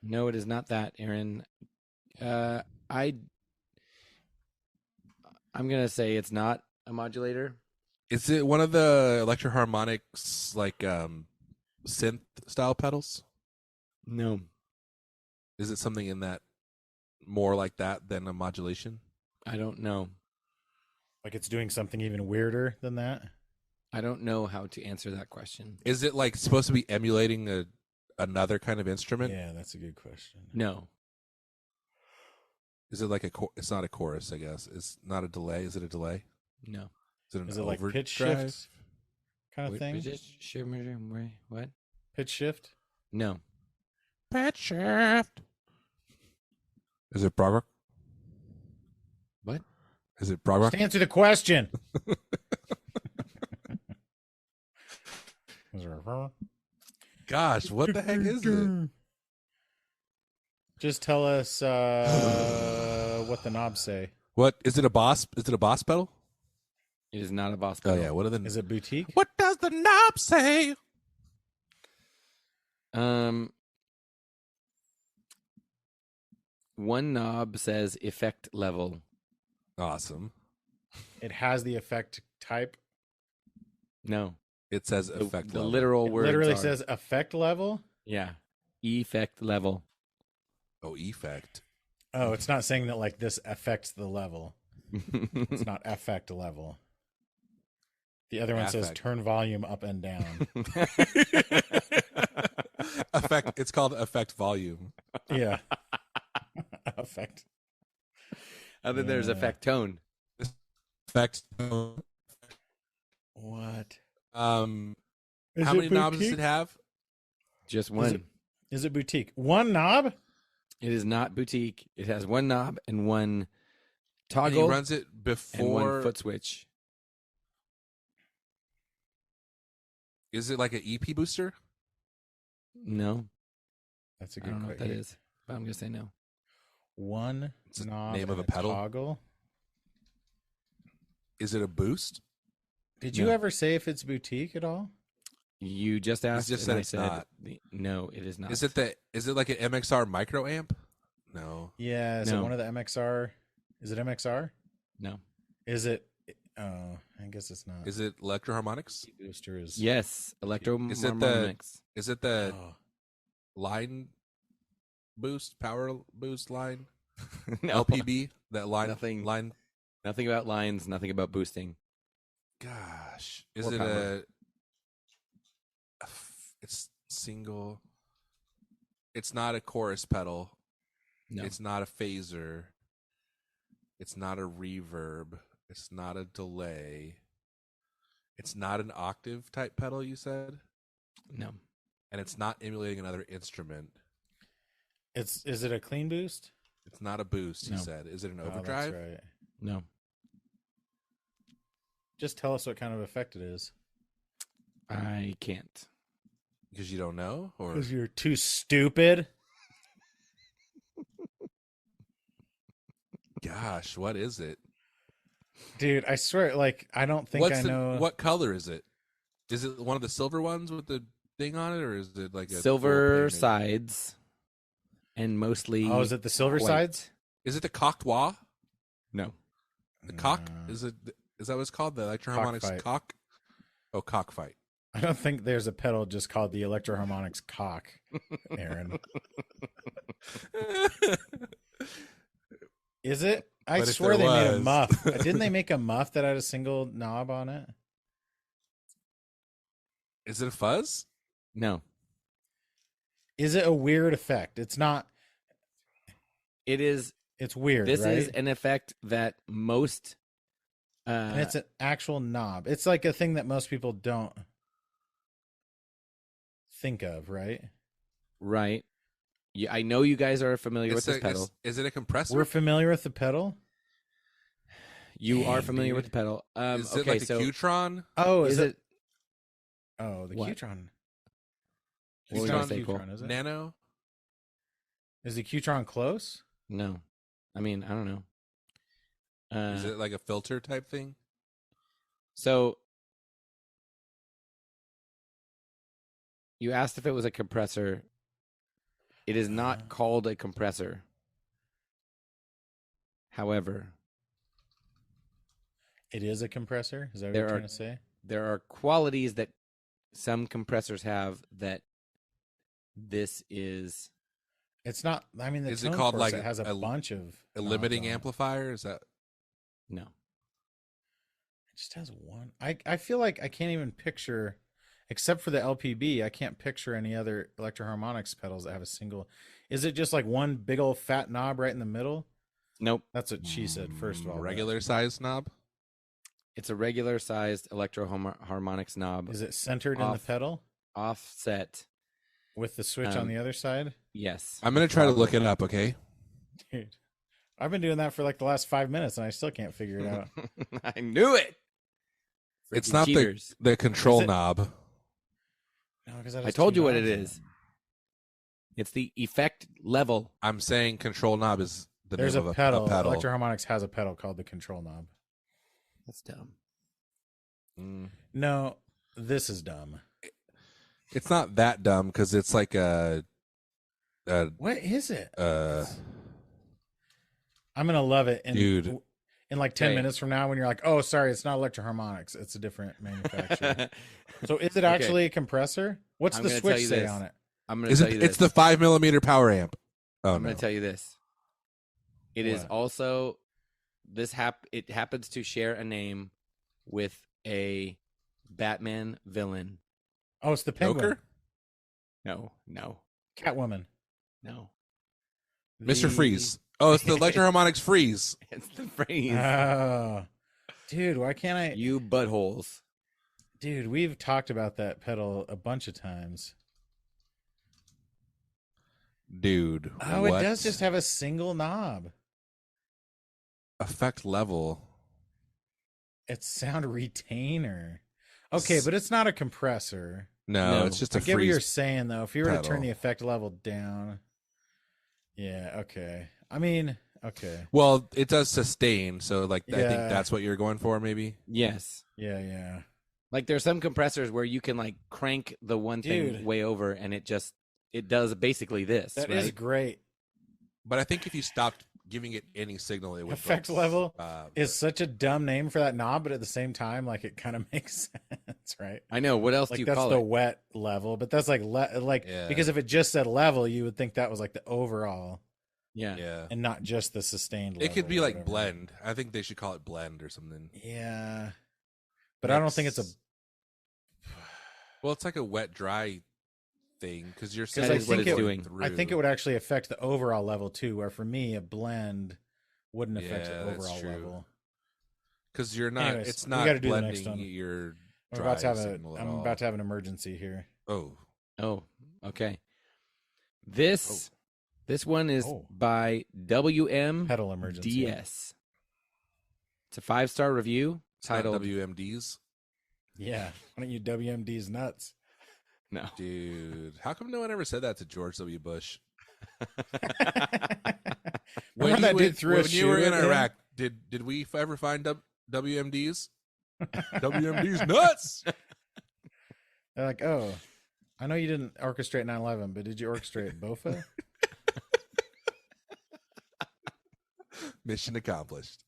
No, it is not that, Aaron. I'm gonna say it's not a modulator. Is it one of the Electro-Harmonix like synth style pedals? No, Is it something in that more like that than a modulation? I don't know. Like it's doing something even weirder than that? I don't know how to answer that question. Is it like supposed to be emulating another kind of instrument? Yeah, that's a good question. No, Is it like it's not a chorus, I guess. It's not a delay. Is it a delay? no. Is it an Is it like pitch overdrive? shift kind of thing? What? Pitch shift? No. Pitch shift. Is it prog rock? What? Is it prog rock? Just answer the question. Gosh, what the heck is it? Just tell us what the knobs say. What is it? A boss? Is it a boss pedal? It is not a boss Oh pedal. yeah. What are the? Is it boutique? What does the knob say? One knob says effect level. Awesome. It has the effect type. No. It says The, effect. the level. literal It words literally are- says effect level. yeah. Effect level. Oh, effect. Oh, it's not saying that like this affects the level. It's not effect level. The other one says Affect. turn volume up and down. Effect. It's called effect volume. Yeah. Effect. And then there's Yeah. effect tone. Effect. What? How many knobs does it have? Just Is one. it- Is it boutique? One knob? It is not boutique. It has one knob and one And he toggle runs it and before. one foot switch. Is it like an EP booster? No, That's a I good don't know what question. that is, but I'm gonna say no. One It's a knob name of and a pedal? toggle. Is it a boost? Did you No. ever say if it's boutique at all? You just asked, just and said I it's said not. no. It is not. Is it like an MXR micro amp? No. Yeah. Is it No. one of the MXR? Is it MXR? No. Is it? Oh, I guess it's not. Is it Electro-Harmonix? Booster is. Yes, Is it electroharmonics. Is it the Oh. line boost, power boost line? No. LPB? That line? Nothing. Line? Nothing about lines. Nothing about boosting. Gosh. Is Or it power. it's single. It's not a chorus pedal. No. It's not a phaser. It's not a reverb. It's not a delay. It's not an octave type pedal, you said? No. And it's not emulating another instrument. Is it a clean boost? It's not a boost, you No. said. Is it an Oh, that's overdrive? right. No. Just tell us what kind of effect it is. I can't. Because you don't know? Or Because you're too stupid. gosh, what is it? Dude, I swear, like, I don't think I know. What color is it? Is it one of the silver ones with the thing on it, or is it like a Silver full painted- sides, and mostly. Oh, is it the silver white. sides? Is it the cockwa? No. The cock? No. Is that what it's called? The Electro-Harmonix Cockfight. cock? Oh, cockfight. I don't think there's a pedal just called the Electro-Harmonix cock, Aaron. Is it? I But if swear they there made a was. muff. Didn't they make a muff that had a single knob on it? Is it a fuzz? No. Is it a weird effect? It's not. It is. It's weird, This right? is an effect that most. And it's an actual knob. It's like a thing that most people don't think of, right? Right. Yeah, I know you guys are familiar with It's this pedal. Is it a compressor? We're familiar with the pedal. You are Dang, familiar with dude. the pedal. Is it Okay, like the so Qtron? Oh, is it? Oh, the What? Qtron. What were you Qtron, gonna say, Cole? Qtron, is it? Nano? Is the Qtron close? No. I mean, I don't know. Is it like a filter type thing? So you asked if it was a compressor. It is not called a compressor. However, It is a compressor. Is that what There you're are- trying to say? there are qualities that some compressors have that this is. It's not. I mean, the Is it tone called, corset like, has a a bunch of A knobs limiting on it. amplifier? Is that No. It just has one. I feel like I can't even picture, except for the LPB, I can't picture any other Electro-Harmonix pedals that have a single. Is it just like one big old fat knob right in the middle? Nope. That's what she said, first of all. but regular size knob? It's a regular sized electro-harmonics knob. Is it centered in the Off. pedal Offset? with the switch on the other side? Yes. I'm gonna try to look it up. Okay. Dude, I've been doing that for like the last 5 minutes and I still can't figure it out. I knew it. It's Freaking not cheaters. the control Is it- knob. No, 'cause that I has told two you what it knobs on is. It's the effect level. I'm saying control knob is the There's name a of pedal. a pedal. Electro-Harmonix has a pedal called the control knob. That's dumb. Mm. No, this is dumb. It's not that dumb because it's like a What is it? uh I'm gonna love it dude. in like 10 Okay. minutes from now when you're like, oh, sorry, it's not Electro-Harmonix. It's a different manufacturer. I'm So is it actually a compressor? What's I'm the gonna tell switch you say this. on it? going to Is tell it? you It's this. the 5mm power amp. Oh I'm no. going to tell you this. It is What? also it happens to share a name with a Batman villain. Oh, it's the Penguin. Joker? No, no, Catwoman. no. Mr. The- Freeze. Oh, it's the Electro-Harmonix Freeze. It's the phrase. Oh. Dude, why can't I? You buttholes. Dude, we've talked about that pedal a bunch of times. Dude. Oh, what? it does just have a single knob. effect level. It's sound retainer. Okay, but it's not a compressor. No, No. it's just I a get what you're freeze. saying though. If you were to turn pedal. the effect level down, yeah, okay. I mean, okay, Well, it does sustain, so like I think Yeah. that's what you're going for, maybe. Yes. yeah. Like there's some compressors where you can like crank the one thing Dude. way over and it does basically this. That right? is great. But I think if you stopped giving it any signal, it would Effect go, level uh, is such a dumb name for that knob, but at the same time, like it kind of makes sense, right? I know. What else do Like you that's call the it? wet level, but that's like Yeah. because if it just said level, you would think that was like the overall Yeah. yeah. and not just the sustained. It could level be or like whatever. blend. I think they should call it blend or something. Yeah, but I don't think it's a. Well, it's like a wet dry thing because you're Because That I is what think it's it, doing. I think it would actually affect the overall level too. Where for me, a blend wouldn't affect Yeah, the that's overall true. level. because you're not. Anyways, it's we not gotta do the next blending one. your I'm dry about to have signal at I'm all. about to have an emergency here. Oh, Oh, okay. This one is Oh. by WMDS. Pedal emergency. It's a 5-star review it's not titled WMDs, Yeah, why don't you WMD's nuts? No. dude. How come no one ever said that to George W. Bush? Remember that dude threw a when you were shoe in at him? Iraq? Did we ever find WMDs? WMDs nuts. They're like, oh, I know you didn't orchestrate 9/11, but did you orchestrate BOFA? Mission accomplished.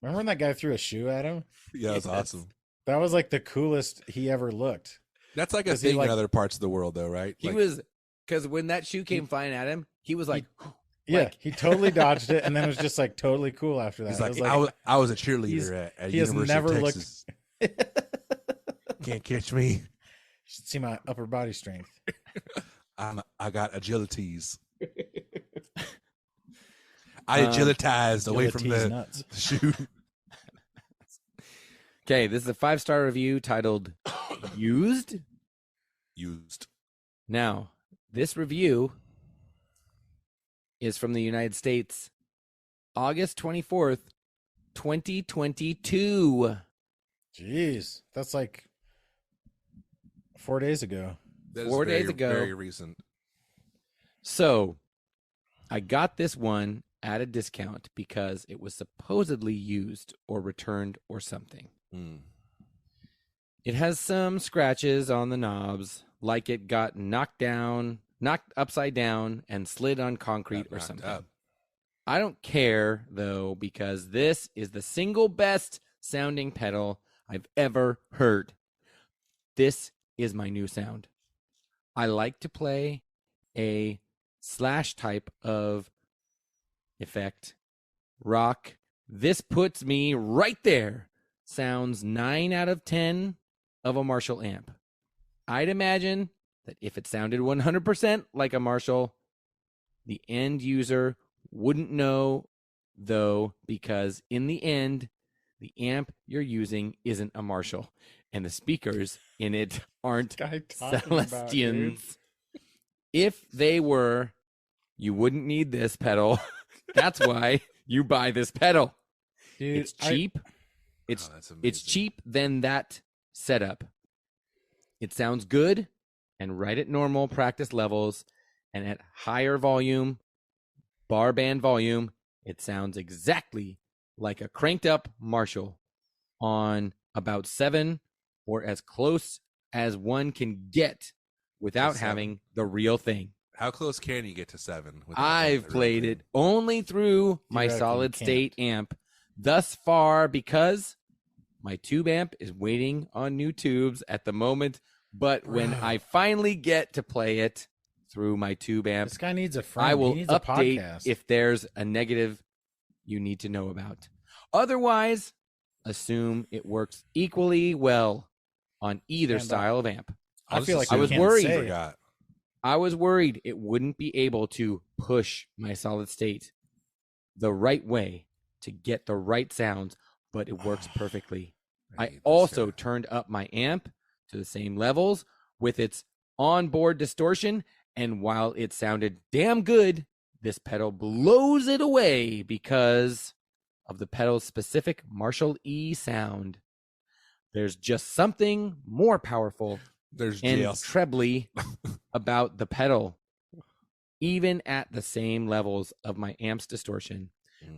Remember when that guy threw a shoe at him? Yeah, it's Yes. awesome. That was like the coolest he ever looked. That's like a 'Cause he, thing like- in other parts of the world, though, right? He Like, was because when that shoe came flying at him, he was like, Yeah, Like- he totally dodged it, and then it was just like totally cool after that. he's It like, was I was a he's- cheerleader at he has University never of looked- Texas. you Can't catch me. should see my upper body strength. I got agilities. I agilitized away from Agility's the nuts. shoe. okay, this is a 5-star review titled Used. Used. Now, this review is from the United States, August 24th, 2022. Jeez, that's like 4 days ago. That is 4 days very, ago. Very recent. So, I got this one at a discount because it was supposedly used or returned or something. It has some scratches on the knobs, like it got knocked upside down, and slid on concrete Got or knocked something. up. I don't care, though, because this is the single best sounding pedal I've ever heard. This is my new sound. I like to play a slash type of effect, rock. This puts me right there. Sounds 9 out of 10 of a Marshall amp. I'd imagine that if it sounded 100% like a Marshall, the end user wouldn't know, though, because in the end, the amp you're using isn't a Marshall, and the speakers in it aren't Celestians. If they were, you wouldn't need this pedal. That's why you buy this pedal. Dude, It's cheap. That's It's amazing. cheap than that setup. It sounds good and right at normal practice levels, and at higher volume, bar band volume, it sounds exactly like a cranked up Marshall on about 7 or as close as one can get without 7? having the real thing. How close can you get to 7? without I've having the real played thing? it only through my Theoretically, solid you state amp thus far because my tube amp is waiting on new tubes at the moment. But when Bro. I finally get to play it through my tube amp, This guy needs a friend. I will he needs a update podcast. if there's a negative you need to know about. Otherwise, assume it works equally well on either And, style of amp. I I'll feel just like I you was assume can't worried. you say- forgot. I was worried it wouldn't be able to push my solid state the right way to get the right sounds, but it works perfectly. I hate this also guy. turned up my amp to the same levels with its onboard distortion, and while it sounded damn good, this pedal blows it away because of the pedal's specific Marshall E sound. There's just something more powerful There's and jail. trebly about the pedal, even at the same levels of my amp's distortion.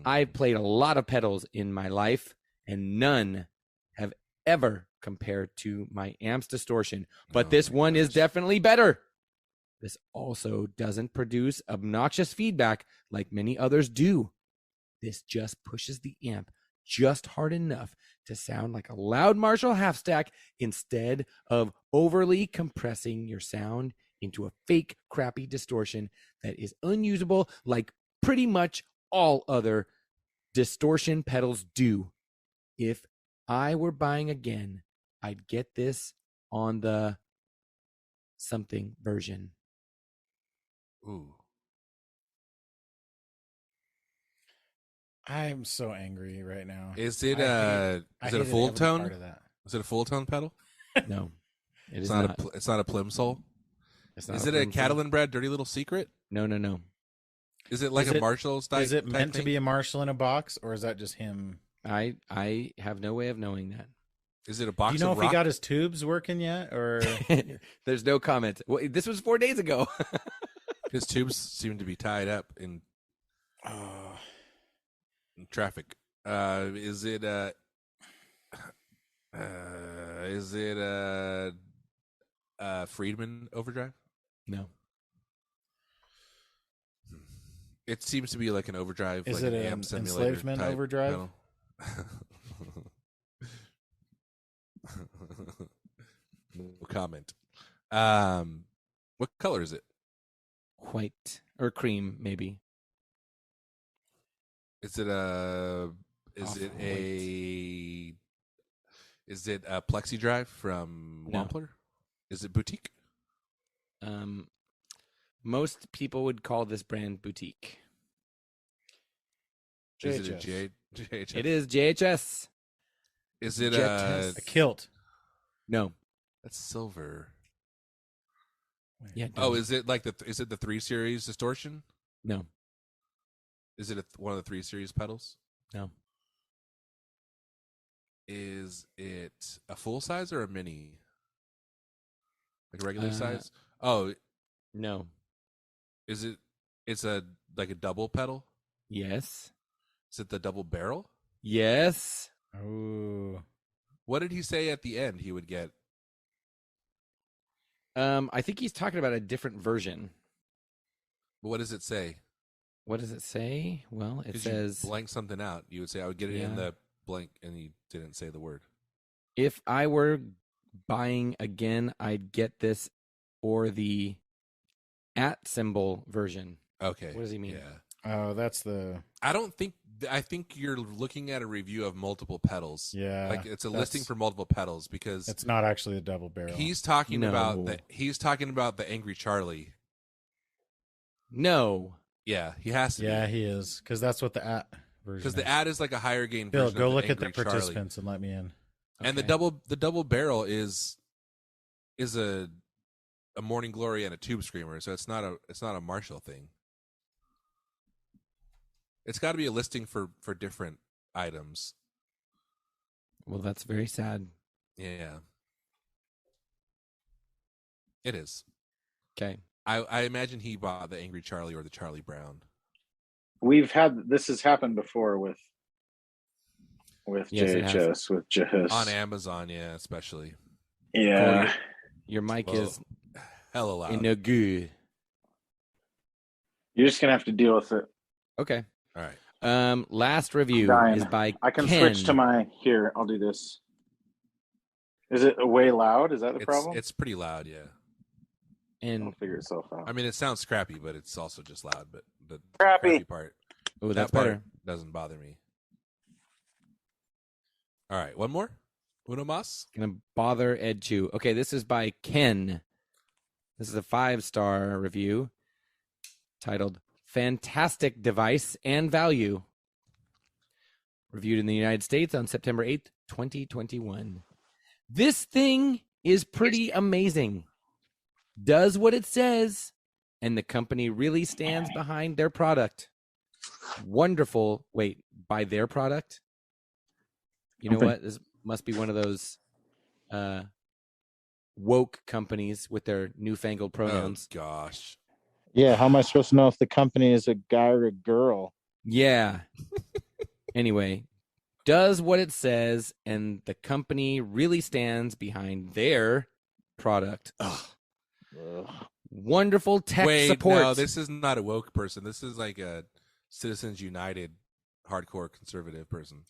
I've played a lot of pedals in my life, and none have ever compared to my amp's distortion. But Oh this my one is gosh. definitely better. This also doesn't produce obnoxious feedback like many others do. This just pushes the amp just hard enough to sound like a loud Marshall half stack instead of overly compressing your sound into a fake crappy distortion that is unusable like pretty much all other distortion pedals do. If I were buying again, I'd get this on the something version. Ooh. I'm so angry right now. Is it I is it a hated full every tone? part of that. Is it a full tone pedal? No, it It's is not, not. it's not a Plimsoll. It's not Is it a Plimsoll. Catalan Brad Dirty Little Secret? No, no, no. Is it like Is a it- Marshall style? Is it meant to be a Marshall in a box, or is that just him? I have no way of knowing that. Is it a Do box you know of if rock? he got his tubes working yet, or There's no comment. Well, this was 4 days ago. His tubes seem to be tied up in traffic. Is it Friedman overdrive? No. It seems to be like an overdrive. Is like it an an amp simulator enslavement type overdrive? pedal. No comment. What color is it? White or cream, maybe. Is it a? Is Off it white. a? Is it a Plexi Drive from No. Wampler? Is it boutique? Most people would call this brand boutique. Is it a JHS. JHS? It is JHS. Is it Jet a? test. a kilt? No. That's silver. Yeah. Oh, no. is it like the? Is it the 3 Series distortion? No. Is it one of the 3 Series pedals? No. Is it a full size or a mini? Like a regular Uh, size? Oh, No. is it? It's a like a double pedal. Yes. Is it the double barrel? Yes. Oh, What did he say at the end he would get? I think he's talking about a different version. What does it say? What does it say? Well, it 'Cause says you blank something out. You would say, I would get it in Yeah. the blank, and he didn't say the word. if I were buying again, I'd get this or the at symbol version. Okay. What does he mean? Yeah. oh, that's the I think you're looking at a review of multiple pedals. yeah. Like it's a that's- listing for multiple pedals because It's not actually a double barrel. he's talking No. about the Angry Charlie. No. Yeah, he has to yeah, be. he is because that's what the at version. Because the is. ad is like a higher gain Bill, version go of the look at the Angry Charlie. participants and let me in. And Okay. the double barrel is a Morning Glory and a Tube Screamer, so it's not a Marshall thing. It's got to be a listing for different items. Well, that's very sad. Yeah, it is. Okay. I imagine he bought the Angry Charlie or the Charlie Brown. This has happened before with Yes, it JHS, with Jahus. On Amazon, yeah, especially. Yeah. Your mic Well, is hella loud. in a good. You're just gonna have to deal with it. Okay. All right. Last review Dying. is by I can Ken. switch to my here, I'll do this. Is it way loud? Is that the problem? It's pretty loud, yeah. It'll and figure itself out. I mean, it sounds scrappy, but it's also just loud. But the Crappy. crappy part, oh, that that's part better. doesn't bother me. All right, one more. Uno mas. Gonna bother Ed Chu. Okay, this is by Ken. This is a 5-star review titled "Fantastic Device and Value." Reviewed in the United States on September 8th, 2021. This thing is pretty amazing. Does what it says, and the company really stands behind their product. Wonderful. Wait, by their product? You know what? This must be one of those woke companies with their newfangled pronouns. Oh gosh. Yeah, how am I supposed to know if the company is a guy or a girl? Yeah. Anyway, does what it says, and the company really stands behind their product. Ugh. Ugh. Wonderful tech Wait, support. no, this is not a woke person. This is like a Citizens United hardcore conservative person.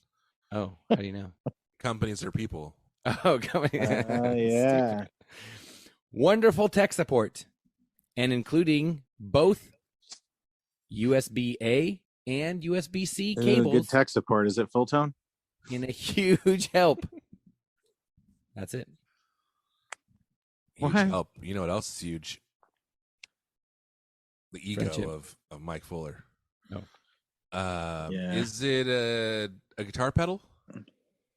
Oh, how do you know? Companies are people. Oh, coming. Yeah. Stupid. Wonderful tech support, and including both USB-A and USB-C Good cables tech support. Is it full tone? in a huge help. That's it. Huge What? help. You know what else is huge? The ego Friendship. of Mike Fuller. Oh. Yeah. Is it a guitar pedal?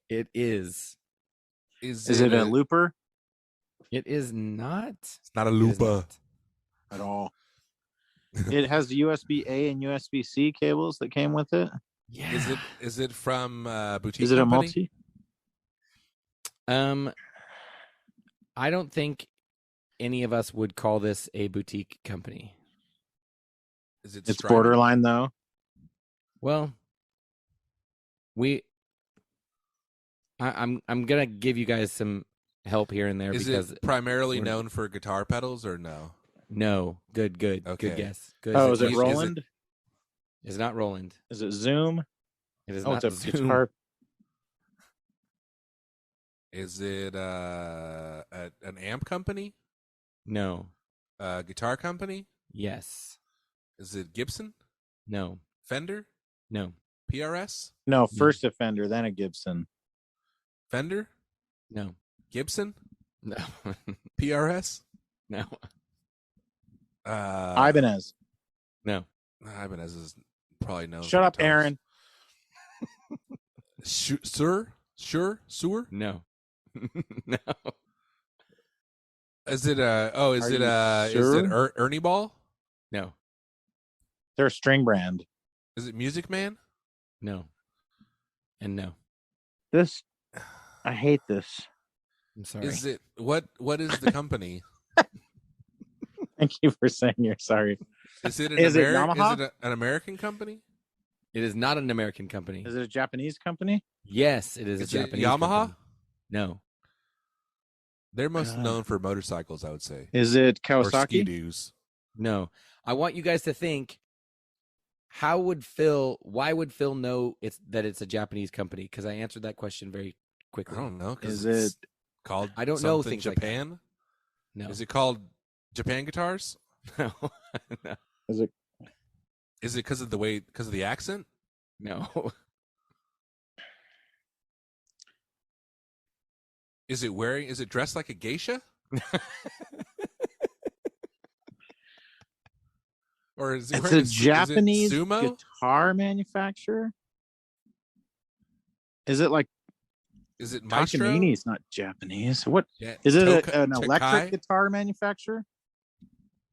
It is. Is Is it a looper It is not. It's not a It is looper. not. at all? It has USB A and USB C cables that came with it. Yeah. Is it from boutique? Is it a company? multi? I don't think any of us would call this a boutique company. Is it It's Strymon? borderline though. Well, I'm gonna give you guys some help here and there Is because it primarily we're- known for guitar pedals or no? no, good, Okay. good guess. Good. Oh, is it- it is it- Roland? It's not Roland. Is it Zoom? It is Oh, not it's a Zoom. guitar. Is it an amp company? No. A guitar company? Yes. Is it Gibson? No. Fender? No. PRS? No, first Offender, then a Gibson. Fender? No. Gibson? No. PRS? No. Ibanez. No. Ibanez is probably known. Shut for up, guitars. Aaron. Sewer? No. No. Is it Are you sure? Ernie Ball? No. They're a string brand. Is it Music Man? No. And no. This, I hate this. I'm sorry. Is it what is the company? Thank you for saying you're sorry. Is it an Is it Is Yamaha? it an American company? It is not an American company. Is it a Japanese company? Yes, it is Is a it Japanese Yamaha? company. No. They're most God. known for motorcycles, I would say, Is it or Kawasaki? ski-doos. No. I want you guys to think, why would Phil know that it's a Japanese company? Because I answered that question very I quickly. don't know. Is It's it? called? I don't know something things like that. Japan. No. Is it called Japan guitars? No. No. Is it? Is it because of the accent? No. Is it dressed like a geisha? Or is it It's wearing a Japanese is it sumo? guitar manufacturer. Is it like Is it Maestro? Takanini's not Japanese? What Yeah. is it? Tokai? An electric guitar manufacturer?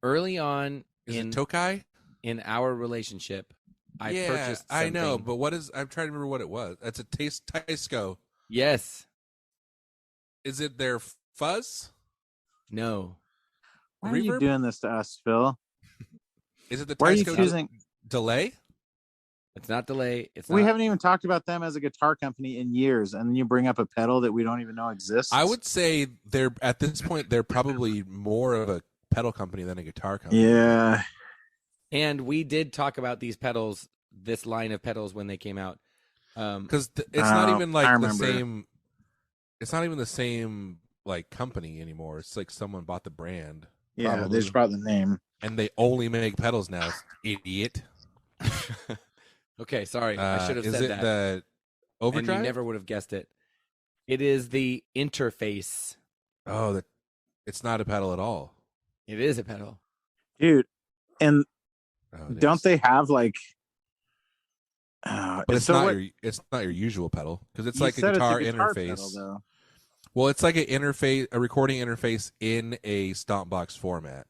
Early on Is in it Tokai? in our relationship, I Yeah, purchased I know, something- but what is? I'm trying to remember what it was. That's a Taisco. Yes. Is it their fuzz? No. Why are you Reverb? doing this to us, Phil? Is it the Why are you Taisco choosing? delay? It's not delay. It's We not. haven't even talked about them as a guitar company in years, and then you bring up a pedal that we don't even know exists. I would say they're at this point they're probably more of a pedal company than a guitar company. Yeah. And we did talk about these pedals, this line of pedals when they came out. Because it's not even I like the remember. same. It's not even the same like company anymore. It's like someone bought the brand Yeah, Probably. they just brought the name. and they only make pedals now. Idiot. Okay, sorry. I should have is said it that. the overdrive? And you never would have guessed it. It is the interface. Oh, it's not a pedal at all. It is a pedal. Dude, and Oh, it don't is. they have like But it's so not what- your usual pedal because it's you like a said guitar, it's a guitar interface. pedal, though. Well, it's like a recording interface in a stomp box format.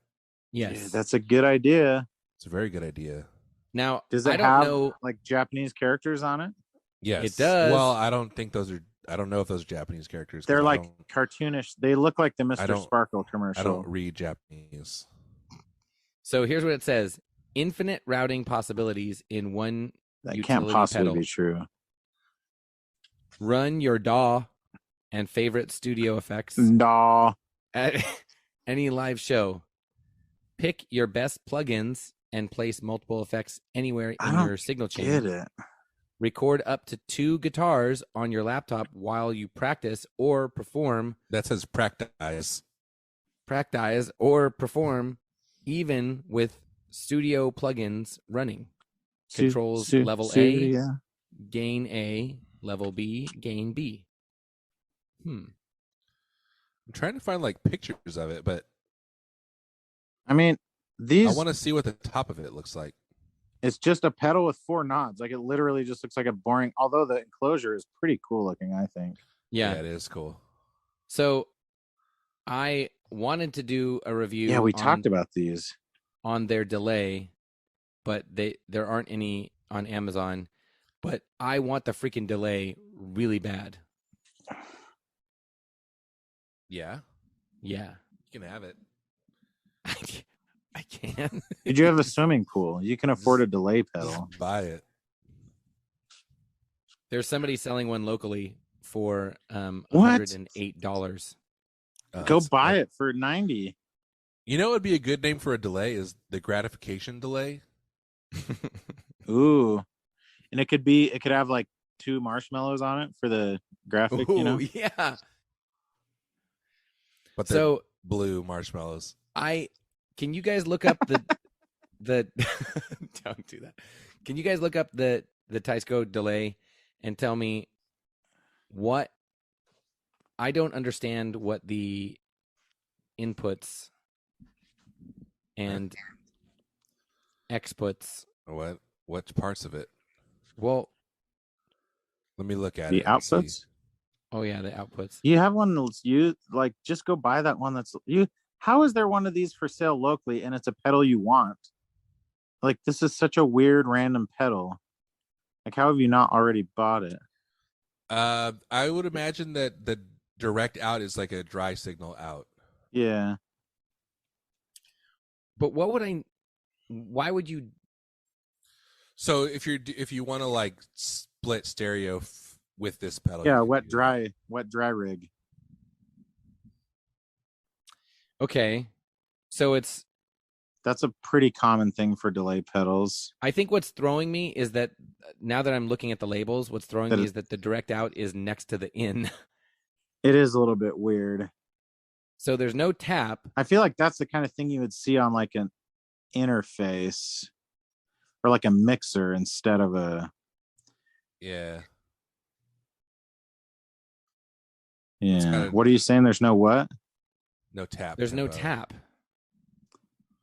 Yes. Yeah, that's a good idea. It's a very good idea. Now, Does it I don't have know. like Japanese characters on it? Yes, It does. Well, I don't think those are. I don't know if those are Japanese characters. 'cause They're I like don't- cartoonish. They look like the I Mr. don't- Sparkle commercial. I don't read Japanese. So here's what it says: infinite routing possibilities in one. That can't utility possibly pedal. be true. Run your DAW and favorite studio effects No. at any live show. Pick your best plugins and place multiple effects anywhere I in don't your signal chain. Get it. Record up to 2 guitars on your laptop while you practice or perform. That says practice. Practice or perform even with studio plugins running. Controls level yeah. Gain A, level B, gain B. I'm trying to find like pictures of it, but I mean, I these. want to see what the top of it looks like. It's just a pedal with 4 knobs. Like it literally just looks like a boring. Although the enclosure is pretty cool looking, I think. Yeah. it is cool. So I wanted to do a review. Yeah, we on, talked about these. on their delay, but there aren't any on Amazon. But I want the freaking delay really bad. Yeah, Yeah. you can have it. I can. Did you have a swimming pool? You can afford a delay pedal. Just buy it. There's somebody selling one locally for What? $108. Go buy it for 90. You know what would be a good name for a delay is the gratification delay. Ooh. And it could have like 2 marshmallows on it for the graphic, you know? Ooh, yeah. But they're So blue marshmallows. can you guys look up the don't do that. Can you guys look up the Taisco delay and tell me what I don't understand what the inputs and exputs. What parts of it? Well, Let me look at The it. and see. outputs. oh yeah, the outputs. You have one that's you like just go buy that one that's you. How is there one of these for sale locally and it's a pedal you want? Like this is such a weird random pedal. Like how have you not already bought it? I would imagine that the direct out is like a dry signal out. Yeah. But why would you So if you want to like split stereo with this pedal, Yeah, you wet can do that. dry rig. Okay. So That's a pretty common thing for delay pedals. I think what's throwing me is that now that I'm looking at the labels, what's throwing That me it- is that the direct out is next to the in. It is a little bit weird. So there's no tap. I feel like that's the kind of thing you would see on like an interface or like a mixer instead of a Yeah. yeah. kinda- What are you saying? There's no what? No tap. There's no tempo. tap.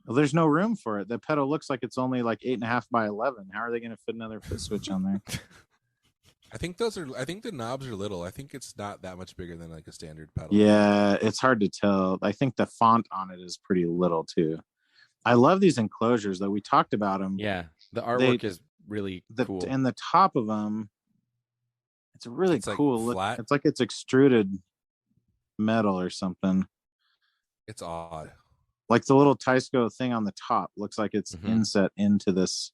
Well, there's no room for it. The pedal looks like it's only like 8.5 by 11. How are they going to fit another foot switch on there? I think the knobs are little. I think it's not that much bigger than like a standard pedal. Yeah, it's hard to tell. I think the font on it is pretty little too. I love these enclosures though. We talked about them. Yeah. The artwork is really cool. And the top of them, it's a really It's, like, cool look. flat. It's like it's extruded metal or something. It's odd. Like the little Tysco thing on the top looks like it's Mhm. inset into this.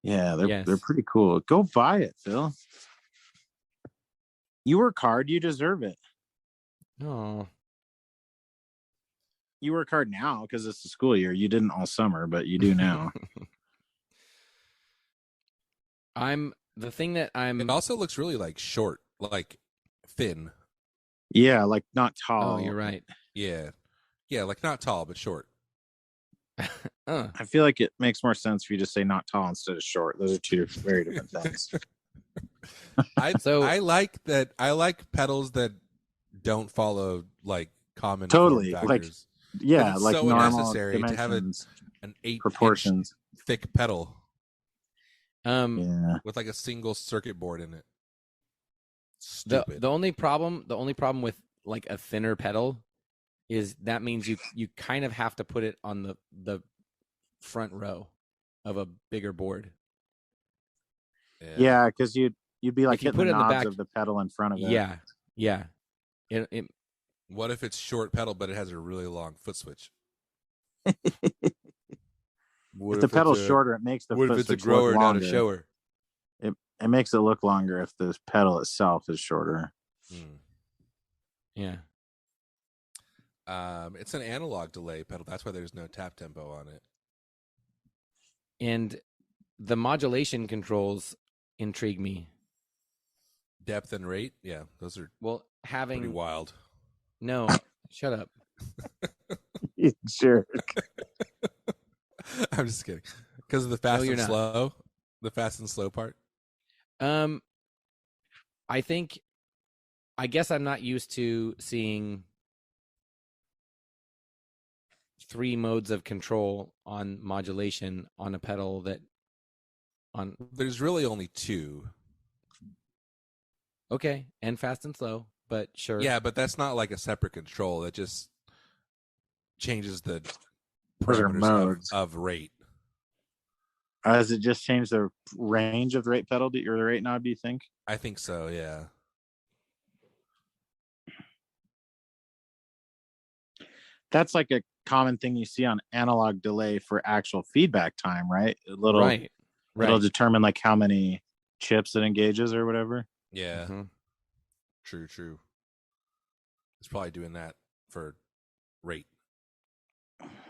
Yeah, they're Yes. pretty cool. Go buy it, Phil. You work hard, you deserve it. Oh. You work hard now because it's the school year. You didn't all summer, but you do now. The thing that I'm It also looks really like short, like thin. Yeah, like not tall. Oh, you're right. Yeah. Yeah, like not tall but short. I feel like it makes more sense if you just say not tall instead of short. Those are two very different things. I like that. I like pedals that don't follow like common Totally, form like, factors. Yeah, it's like so normal unnecessary to have dimensions, an 8 proportions. thick pedal Yeah, with like a single circuit board in it. the Stupid. the only problem with like a thinner pedal is that means you kind of have to put it on the front row of a bigger board. yeah, because you'd be like If you hitting put the it in the knobs back- of the pedal in front of it. Yeah. Yeah. It What if it's short pedal but it has a really long foot switch? If the pedal's shorter, it makes the foot switch look longer. shower? It makes it look longer if the pedal itself is shorter. Yeah. It's an analog delay pedal. That's why there's no tap tempo on it. And the modulation controls intrigue me. Depth and rate, yeah, those are Well, pretty having wild. no, shut up. Sure. I'm just kidding. Because of the fast you're and not. slow, the fast and slow part. I guess I'm not used to seeing 3 modes of control on modulation on a pedal There's really only 2. okay, and fast and slow, but sure. Yeah, but that's not like a separate control. That just changes the Those are parameters modes. of rate. Does it just change the range of the rate pedal or the rate knob, do you think? I think so, yeah. That's like a common thing you see on analog delay for actual feedback time, right? Right. It'll determine like how many chips it engages or whatever. Yeah. Mhm. True. It's probably doing that for rate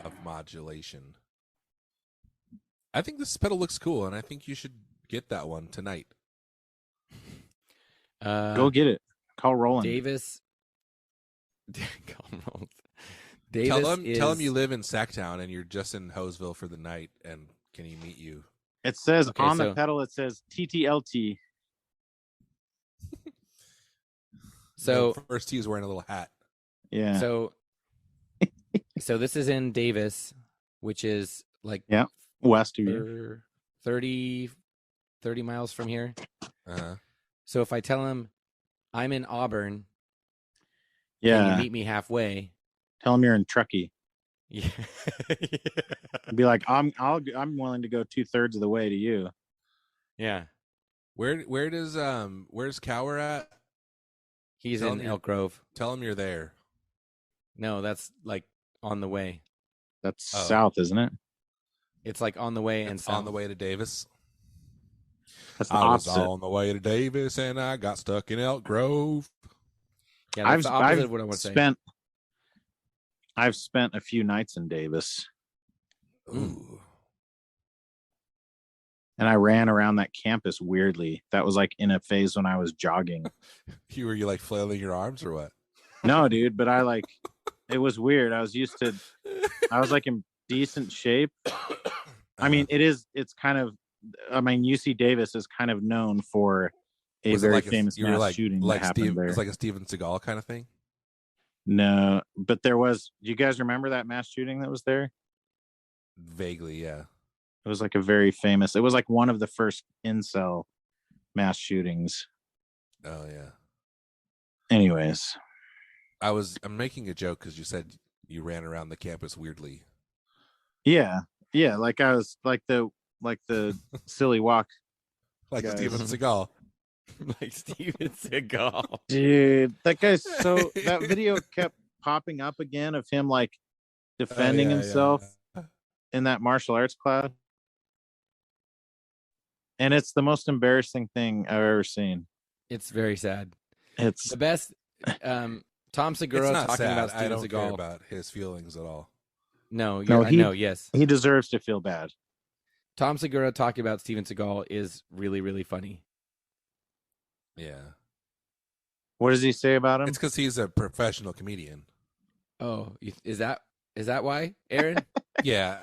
of modulation. I think this pedal looks cool, and I think you should get that one tonight. Go get it. Call Roland. Davis. Call Roland. Davis Tell him you live in Sacktown and you're just in Hoseville for the night, and can he meet you? It says Okay, on so- the pedal, it says TTLT. So The first T is wearing a little hat. Yeah. so this is in Davis, which is like Yeah. West of you. 30 miles from here. Uh-huh. So if I tell him I'm in Auburn, can Yeah. you meet me halfway? Tell him you're in Truckee. Yeah. Be like, I'm willing to go 2/3 of the way to you. Yeah. Where's Cower at? He's Tell in him Elk Grove. Tell him you're there. No, that's like on the way. That's Oh. south, isn't it? It's like on the way and It's on south. the way to Davis. That's the I was opposite. on the way to Davis and I got stuck in Elk Grove. Yeah, that's the opposite of what I want to say. I've spent a few nights in Davis, Ooh. and I ran around that campus weirdly. That was like in a phase when I was jogging. Were you like flailing your arms or what? No, dude, but it was weird. I was like in decent shape. I mean, it's kind of, UC Davis is kind of known for a very famous mass shooting that happened there. It's like a Steven Seagal kind of thing. No, but do you guys remember that mass shooting that was there? Vaguely, yeah. It was like it was like one of the first incel mass shootings. Oh, yeah. Anyways. I'm making a joke because you said you ran around the campus weirdly. Yeah. Yeah. Like I was like the silly walk. Like guys. Steven Seagal. Like Steven Seagal. Dude, that video kept popping up again of him like defending himself in that martial arts class. And it's the most embarrassing thing I've ever seen. It's very sad. It's the best. Tom Segura talking sad. about Steven I don't Seagal. care about his feelings at all. No, yes. He deserves to feel bad. Tom Segura talking about Steven Seagal is really, really funny. Yeah. What does he say about him? It's because he's a professional comedian. Oh, is that why, Aaron? Yeah.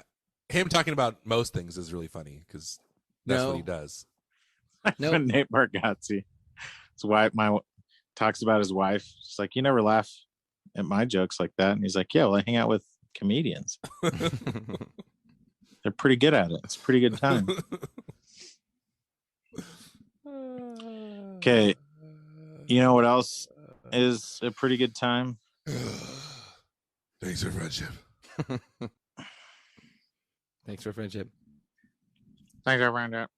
Him talking about most things is really funny because that's what he does. No, Nate Bargatze. His wife, talks about his wife. She's like, you never laugh at my jokes like that. And he's like, yeah, well, I hang out with comedians. They're pretty good at it. It's a pretty good time. Okay. You know what else is a pretty good time? Thanks for friendship. Thanks for friendship. Thanks for friendship.